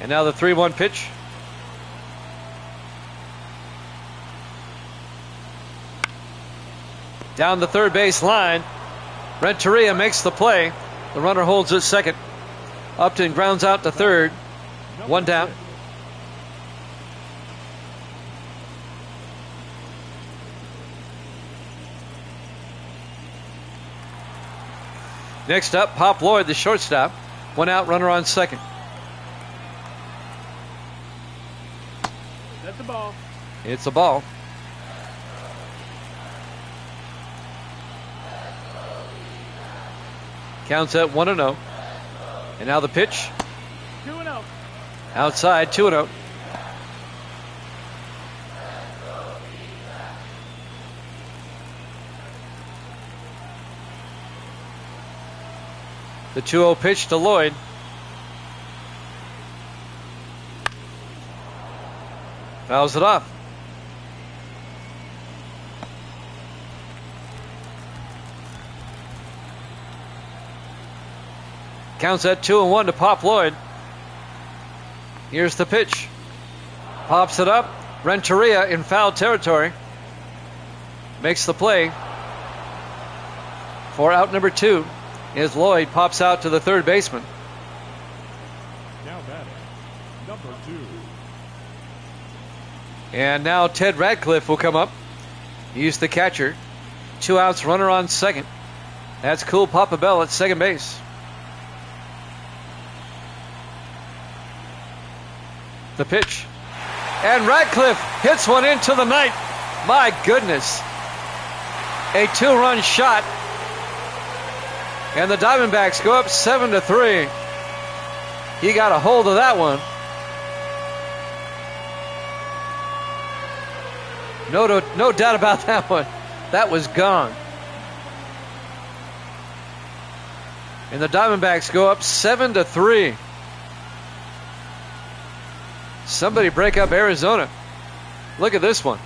Speaker 1: And now the 3-1 pitch. Down the third base line. Renteria makes the play. The runner holds at second. Upton grounds out to third. One down. Next up, Pop Lloyd, the shortstop. One out, runner on second.
Speaker 3: That's the ball.
Speaker 1: It's a ball. Counts at 1-0. And now the pitch.
Speaker 3: 2-0.
Speaker 1: Outside, 2-0. The 2-0 pitch to Lloyd. Fouls it off. Counts at 2-1 to Pop Lloyd. Here's the pitch. Pops it up. Renteria in foul territory. Makes the play. For out number 2 as Lloyd pops out to the third baseman.
Speaker 2: Now batting, number 2.
Speaker 1: And now Ted Radcliffe will come up. He's the catcher. 2 outs, runner on second. That's Cool Papa Bell at second base. The pitch. And Radcliffe hits one into the night. My goodness. A 2-run shot. And the Diamondbacks go up 7-3. He got a hold of that one. No doubt about that one. That was gone. And the Diamondbacks go up 7-3. Somebody break up Arizona. Look at this one.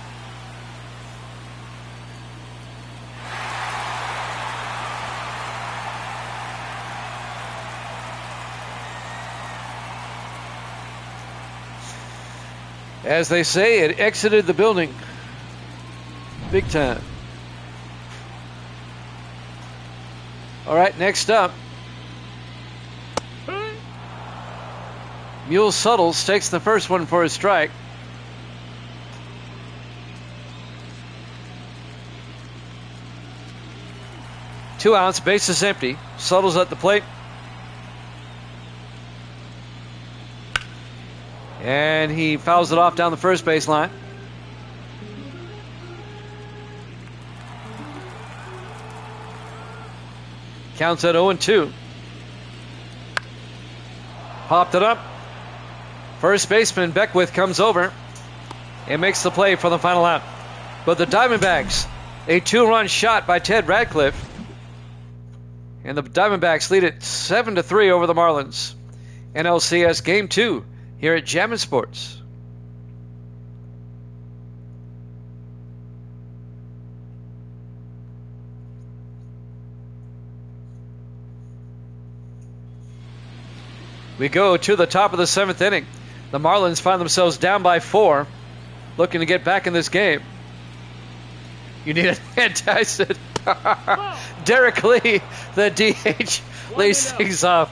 Speaker 1: As they say, it exited the building. Big time. All right, next up. Mule Suttles takes the first one for a strike. Two outs, bases empty. Suttles at the plate. And he fouls it off down the first base line. Counts at 0-2. Popped it up. First baseman Beckwith comes over and makes the play for the final out. But the Diamondbacks, a 2-run shot by Ted Radcliffe. And the Diamondbacks lead it 7-3 over the Marlins. NLCS Game 2 here at Jammin' Sports. We go to the top of the 7th inning. The Marlins find themselves down by 4, looking to get back in this game. You need a hand, Tyson. Derek Lee, the DH, leads things off.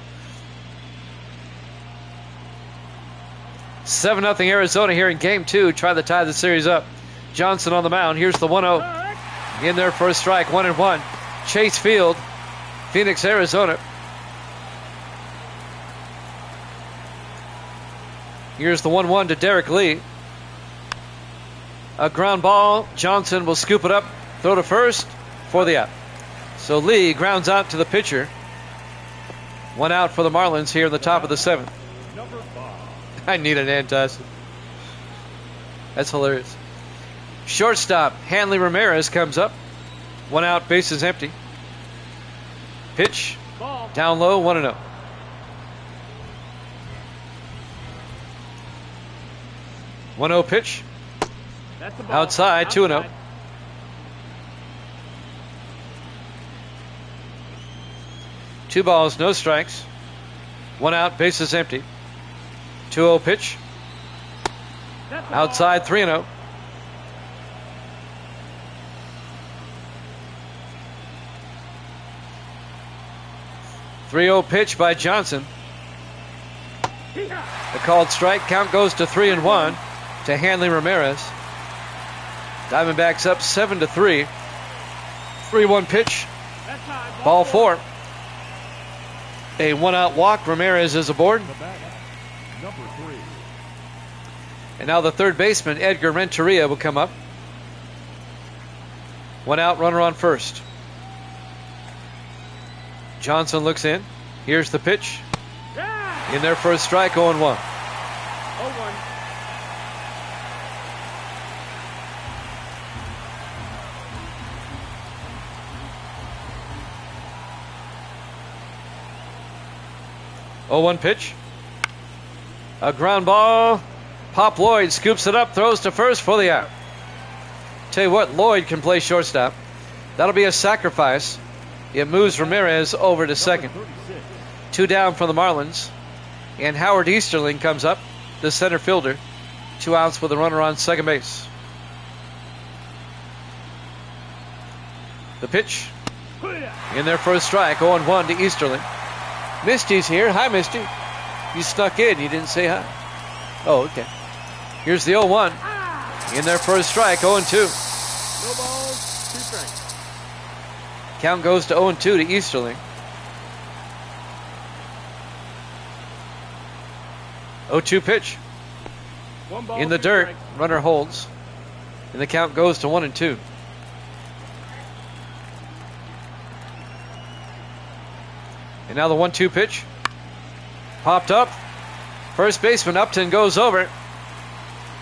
Speaker 1: 7-0 Arizona here in Game 2. Try to tie the series up. Johnson on the mound. Here's the 1-0. In there for a strike. 1-1. Chase Field, Phoenix, Arizona. Here's the 1-1 to Derek Lee. A ground ball. Johnson will scoop it up, throw to first for the out. So Lee grounds out to the pitcher. 1 out for the Marlins here in the top of the 7th.
Speaker 2: Number 5.
Speaker 1: I need an antacid. That's hilarious. Shortstop Hanley Ramirez comes up. 1 out, bases empty. Pitch.
Speaker 3: Ball.
Speaker 1: Down low, 1-0. One 0 pitch.
Speaker 3: That's the ball.
Speaker 1: Outside, 2-0. 2 balls, no strikes. 1 out, bases empty. 2-0 pitch.
Speaker 3: That's the
Speaker 1: Outside, 3-0. The 3-0 pitch by Johnson.
Speaker 3: ball.
Speaker 1: The called strike. Count goes to 3-1 to Hanley Ramirez. Diamondbacks up 7-3. 3-1 pitch.
Speaker 3: That's high.
Speaker 1: Ball 4. A 1-out walk. Ramirez is aboard.
Speaker 2: The batter, number 3.
Speaker 1: And now the third baseman, Edgar Renteria, will come up. 1 out, runner on first. Johnson looks in. Here's the pitch.
Speaker 3: Yeah.
Speaker 1: In there for a strike, 0-1.
Speaker 3: 0-1.
Speaker 1: Oh, 0-1 pitch. A ground ball. Pop Lloyd scoops it up, throws to first for the out. Tell you what, Lloyd can play shortstop. That'll be a sacrifice. It moves Ramirez over to second. 2 down for the Marlins. And Howard Easterling comes up, the center fielder. 2 outs with a runner on second base. The pitch. In there for a strike. 0-1 to Easterling. Misty's here. Hi, Misty. You snuck in. You didn't say hi. Oh, okay. Here's the 0-1. In there for a strike. 0-2.
Speaker 3: No balls, 2 strikes.
Speaker 1: Count goes to 0-2 to Easterling. 0-2 pitch.
Speaker 3: 1 ball,
Speaker 1: In the
Speaker 3: 2
Speaker 1: dirt.
Speaker 3: strikes.
Speaker 1: Runner holds. And the count goes to 1-2. And now the 1-2 pitch. Popped up. First baseman Upton goes over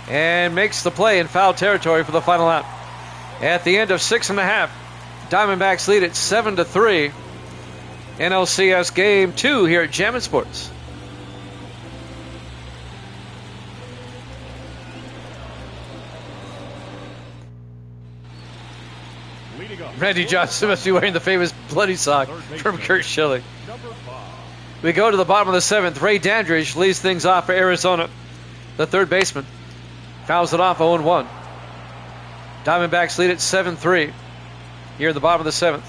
Speaker 1: and makes the play in foul territory for the final out. At the end of 6.5, Diamondbacks lead at 7-3. NLCS Game 2 here at Jammin' Sports.
Speaker 2: Leading up.
Speaker 1: Randy Johnson must be wearing the famous bloody sock from Kurt Schilling.
Speaker 2: Number 5.
Speaker 1: We go to the bottom of the 7th. Ray Dandridge leads things off for Arizona. The third baseman fouls it off 0-1. Diamondbacks lead at 7-3 here in the bottom of the 7th.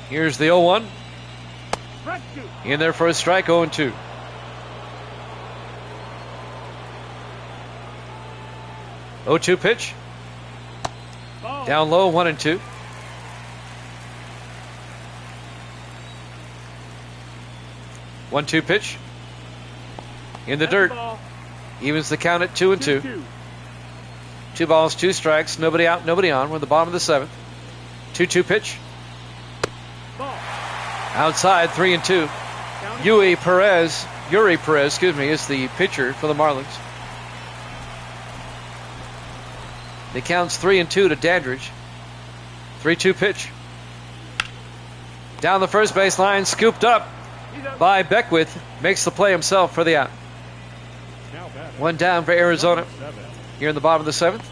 Speaker 1: Here's the 0-1.
Speaker 3: Strike 2.
Speaker 1: In there for a strike, 0-2. Oh, 2 pitch.
Speaker 3: Ball.
Speaker 1: Down low, 1-2. One 2 pitch. In the
Speaker 3: That's
Speaker 1: dirt.
Speaker 3: ball.
Speaker 1: Evens the count at 2-2.
Speaker 3: 2-2.
Speaker 1: 2 balls, 2 strikes. Nobody out, nobody on. We're at the bottom of the 7th. 2-2 pitch.
Speaker 3: Ball.
Speaker 1: Outside, 3-2.
Speaker 3: Count.
Speaker 1: Yuri Perez, is the pitcher for the Marlins. The count's 3-2 to Dandridge. 3-2 pitch. Down the first base line, scooped up
Speaker 3: He's up.
Speaker 1: by Beckwith. Makes the play himself for the out.
Speaker 2: Now batting.
Speaker 1: 1 down for Arizona
Speaker 2: Number 7.
Speaker 1: here in the bottom of the 7th.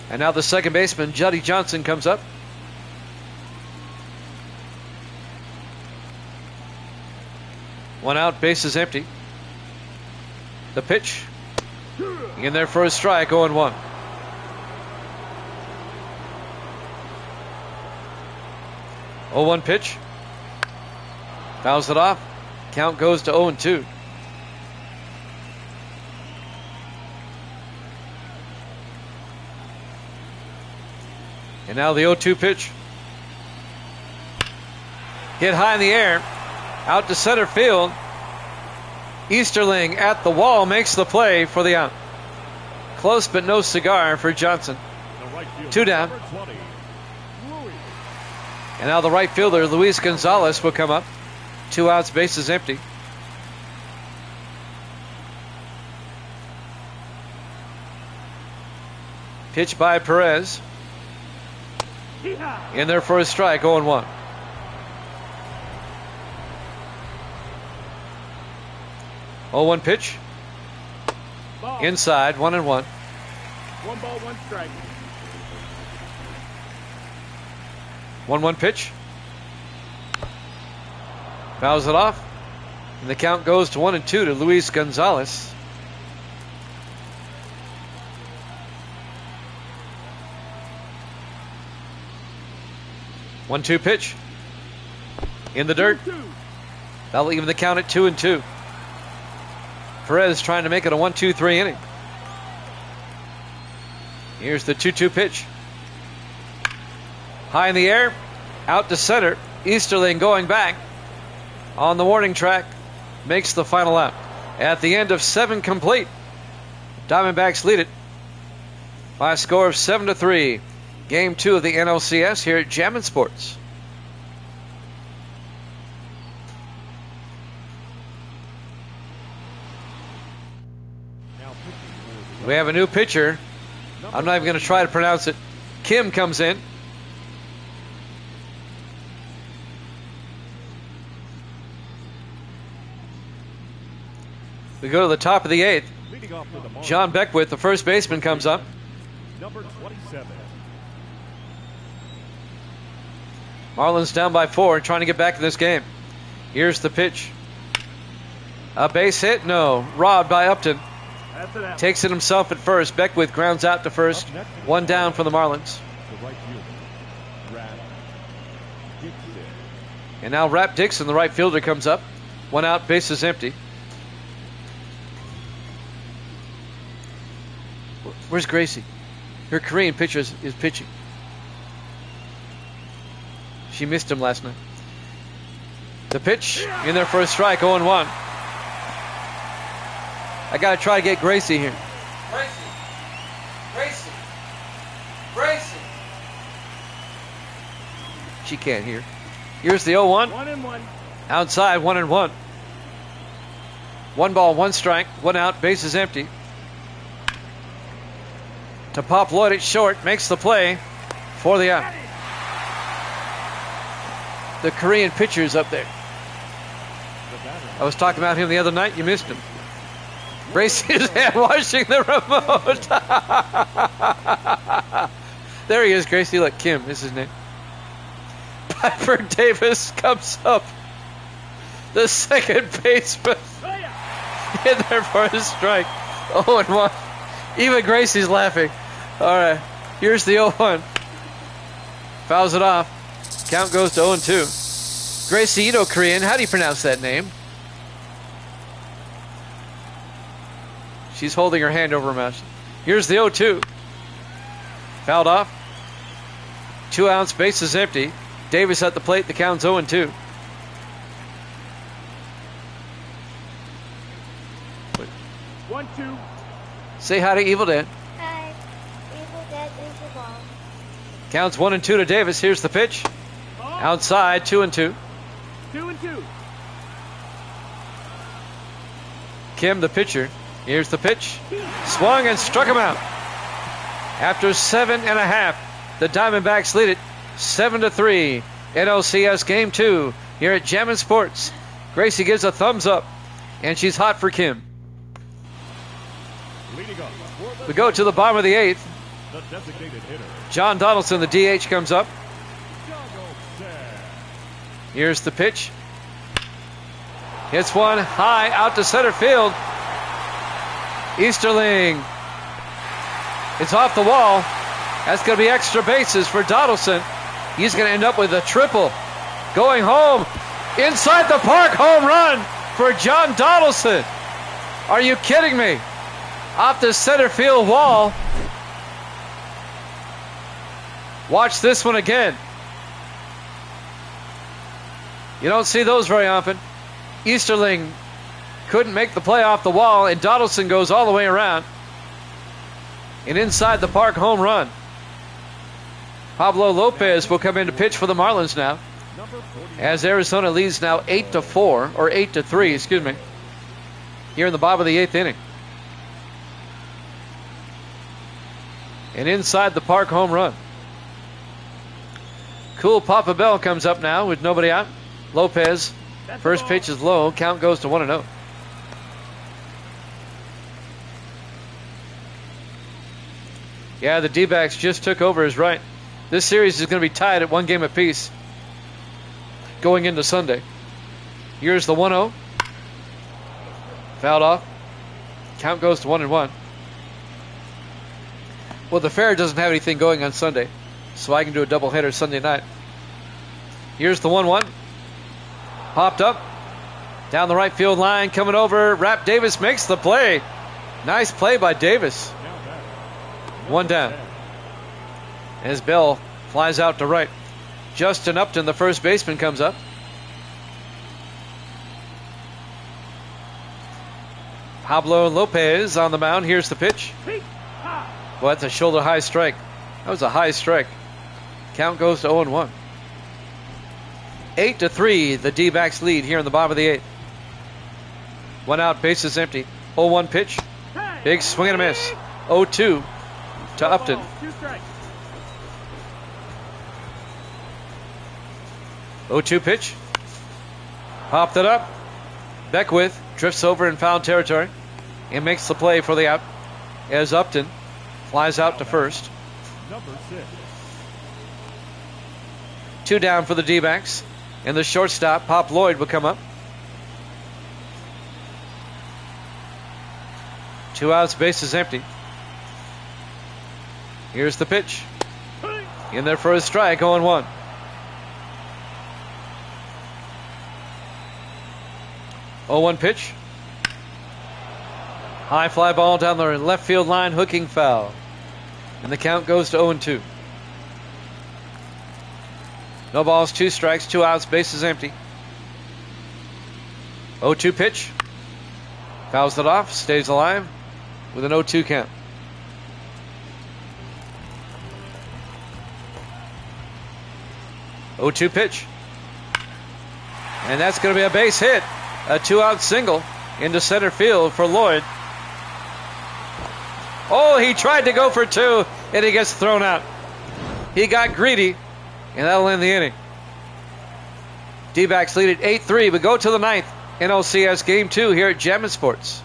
Speaker 1: And now the second baseman, Juddy Johnson, comes up. One out, base is empty. The pitch. In there for a strike, 0-1. Oh, 1 pitch. Fouls it off. Count goes to 0-2. And now the 0-2 pitch. Hit high in the air. Out to center field. Easterling at the wall makes the play for the out. Close but no cigar for Johnson.
Speaker 2: The right fielder,
Speaker 1: 2 down.
Speaker 2: number 20. Louis.
Speaker 1: And now the right fielder, Luis Gonzalez, will come up. 2 outs, bases empty. Pitch by Perez.
Speaker 3: Yeehaw.
Speaker 1: In there for a strike, 0-1. 0-1 pitch.
Speaker 3: Ball.
Speaker 1: Inside, 1-1.
Speaker 3: 1 ball, 1 strike.
Speaker 1: 1-1 pitch. Fouls it off. And the count goes to 1-2 to Luis Gonzalez. One-two pitch. In the dirt.
Speaker 3: 2-2.
Speaker 1: That'll even the count at 2-2. Perez trying to make it a 1-2-3 inning. Here's the 2-2 pitch. High in the air. Out to center. Easterling going back. On the warning track. Makes the final out. At the end of 7 complete. Diamondbacks lead it by a score of 7-3. Game 2 of the NLCS here at Jammin' Sports. We have a new pitcher. I'm not even going to try to pronounce it. Kim comes in. We go to the top of the 8th.
Speaker 2: Leading off for the Marlins,
Speaker 1: John Beckwith, the first baseman, comes up.
Speaker 2: number 27.
Speaker 1: Marlins down by 4, trying to get back in this game. Here's the pitch. A base hit? No. Robbed by Upton.
Speaker 3: That's it out.
Speaker 1: Takes it himself at first. Beckwith grounds out to first. 1 down for the Marlins.
Speaker 2: The right fielder, Brad Dixon.
Speaker 1: And now Rap Dixon, the right fielder, comes up. 1 out, bases empty. Where's Gracie? Her Korean pitcher is pitching. She missed him last night. The pitch in there for a strike, 0-1. I got to try to get Gracie here. Gracie. She can't hear. Here's the 0-1.
Speaker 3: 1-1.
Speaker 1: Outside, 1-1. 1 ball, 1 strike, 1 out, bases empty. To Pop Lloyd at short, makes the play for the out. The Korean pitcher's up there. I was talking about him the other night. You missed him. Bracing his hand, washing the remote. There he is, Gracie. Look, Kim is his name. Piper Davis comes up. The second baseman in there for a strike. 0-1. Even Gracie's laughing. All right, here's the 0-1. Fouls it off. Count goes to 0-2. Gracie, you know Korean. How do you pronounce that name? She's holding her hand over her mouth. Here's the 0-2. Fouled off. 2 outs, base is empty. Davis at the plate. The count's 0-2.
Speaker 3: One, two.
Speaker 1: Say hi to Evil Dad.
Speaker 4: Hi. Evil Dead is the ball.
Speaker 1: Counts 1-2 to Davis. Here's the pitch.
Speaker 3: Ball.
Speaker 1: Outside, 2-2.
Speaker 3: 2-2.
Speaker 1: Kim, the pitcher. Here's the pitch. Swung and struck him out. After 7.5, the Diamondbacks lead it 7-3. NLCS Game 2 here at Jammin' Sports. Gracie gives a thumbs up, and she's hot for Kim.
Speaker 2: Leading up for the
Speaker 1: We go to the bottom of the 8th.
Speaker 2: the designated hitter,
Speaker 1: John Donaldson, the DH, comes up.
Speaker 2: Donaldson.
Speaker 1: Here's the pitch. Hits one high out to center field. Easterling. It's off the wall. That's going to be extra bases for Donaldson. He's going to end up with a triple. Going home. Inside the park, home run for John Donaldson. Are you kidding me? Off the center field wall. Watch this one again. You don't see those very often. Easterling couldn't make the play off the wall, and Donaldson goes all the way around. An inside the park home run. Pablo Lopez will come in to pitch for the Marlins now, as Arizona leads now 8-4, or 8-3, excuse me, here in the bottom of the 8th inning. An inside the park home run. Cool Papa Bell comes up now with nobody out. Lopez, first pitch is low. Count goes to 1-0. Yeah, the D-backs just took over his right. This series is going to be tied at 1 game apiece going into Sunday. Here's the 1-0. Fouled off. Count goes to 1-1. Well, the fair doesn't have anything going on Sunday, so I can do a doubleheader Sunday night. Here's the 1-1. Popped up. Down the right field line, coming over. Rap Davis makes the play. Nice play by Davis. 1 down. As Bell flies out to right. Justin Upton, the first baseman, comes up. Pablo Lopez on the mound. Here's the pitch. Well, that's a shoulder high strike. That was a high strike. Count goes to 0-1. 8-3, the D-backs lead here in the bottom of the 8th. 1 out, bases empty. 0-1 pitch. Big swing and a miss. 0-2 to Upton. 0-2 pitch. Popped it up. Beckwith drifts over in foul territory and makes the play for the out as Upton flies out to first.
Speaker 2: Number 6.
Speaker 1: 2 down for the D-backs. And the shortstop, Pop Lloyd, will come up. 2 outs, bases empty. Here's the pitch. In there for a strike, 0-1. Oh, 0-1 pitch. High fly ball down the left field line, hooking foul. And the count goes to 0-2. No balls, 2 strikes, 2 outs, bases empty. 0-2 pitch. Fouls it off, stays alive with an 0-2 count. Oh, 2 pitch. And that's going to be a base hit. A 2-out single into center field for Lloyd. Oh, he tried to go for 2, and he gets thrown out. He got greedy, and that'll end the inning. D-backs lead at 8-3. We go to the 9th. NLCS Game 2 here at Jammin' Sports.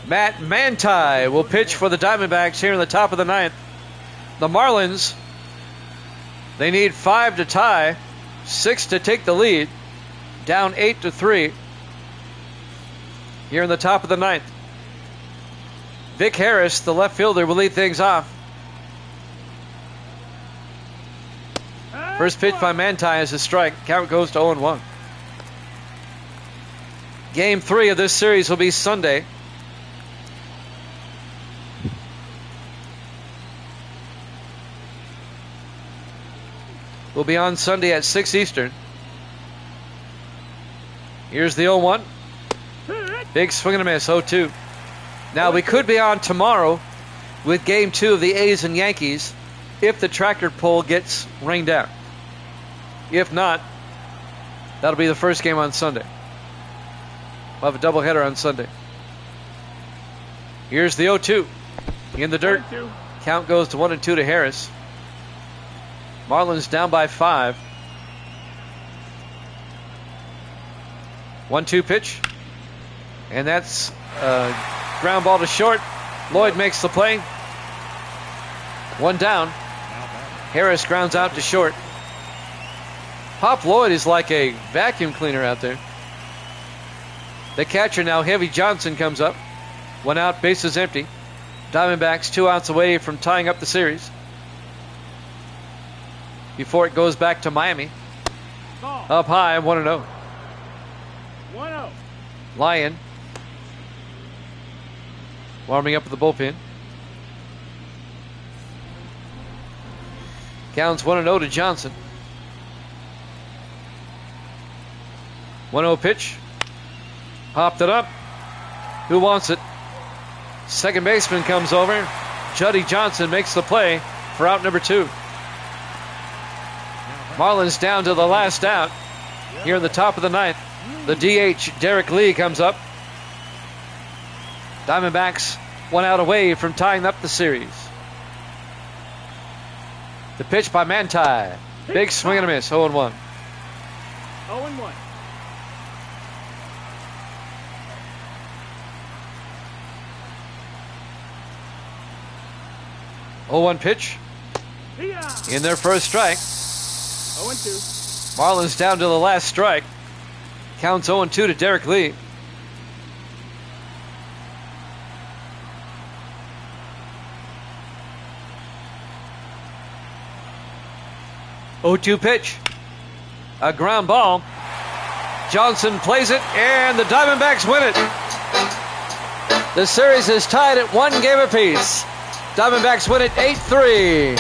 Speaker 1: Matt Manti will pitch for the Diamondbacks here in the top of the 9th. The Marlins, they need 5 to tie, 6 to take the lead, down 8-3 here in the top of the 9th. Vic Harris, the left fielder, will lead things off. First pitch by Manti is a strike. Count goes to 0-1. Game 3 of this series will be Sunday. Will be on Sunday at 6 Eastern. Here's the 0-1. Big swing and a miss, 0-2. Now we could be on tomorrow with Game 2 of the A's and Yankees if the tractor pull gets rained out. If not, that'll be the first game on Sunday. We'll have a doubleheader on Sunday. Here's the 0-2. In the dirt. Count goes to 1-2 to Harris. Marlins down by 5. 1-2 pitch. And that's a ground ball to short. Lloyd makes the play. 1 down. Harris grounds out to short. Pop Lloyd is like a vacuum cleaner out there. The catcher now, Heavy Johnson, comes up. 1 out, bases empty. Diamondbacks 2 outs away from tying up the series before it goes back to Miami. Up high, 1-0.
Speaker 3: 1-0.
Speaker 1: Lyon warming up with the bullpen. Counts 1-0 to Johnson. 1-0 pitch. Popped it up. Who wants it? Second baseman comes over. Juddy Johnson makes the play for out number 2. Marlins down to the last out here in the top of the 9th. The DH, Derek Lee, comes up. Diamondbacks 1 out away from tying up the series. The pitch by Manti. Big swing and a miss. 0-1.
Speaker 3: 0-1.
Speaker 1: 0-1 pitch. In their first strike.
Speaker 3: 0-2.
Speaker 1: Marlins down to the last strike. Counts 0-2 to Derek Lee. (0-2) pitch. A ground ball. Johnson plays it, and the Diamondbacks win it. The series is tied at 1 game apiece. Diamondbacks win it 8-3.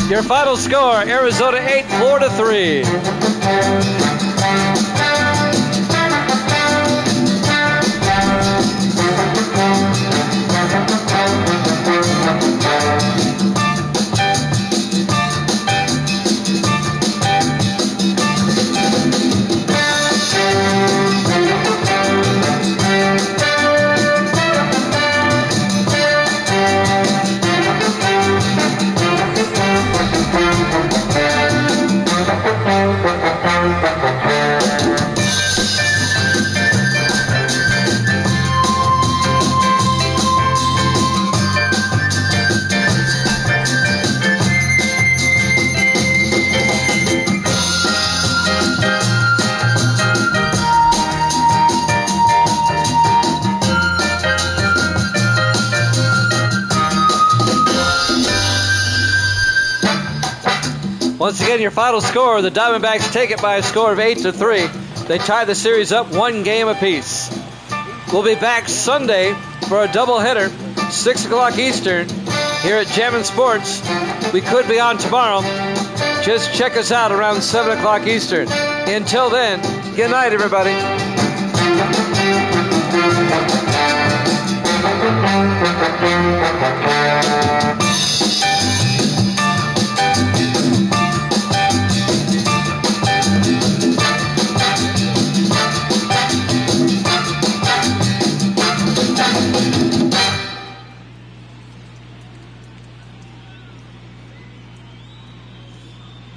Speaker 1: Your final score, Arizona 8, Florida 3. Once again, your final score, the Diamondbacks take it by a score of 8-3. They tie the series up 1 game apiece. We'll be back Sunday for a doubleheader, 6 o'clock Eastern, here at Jammin' Sports. We could be on tomorrow. Just check us out around 7 o'clock Eastern. Until then, good night, everybody.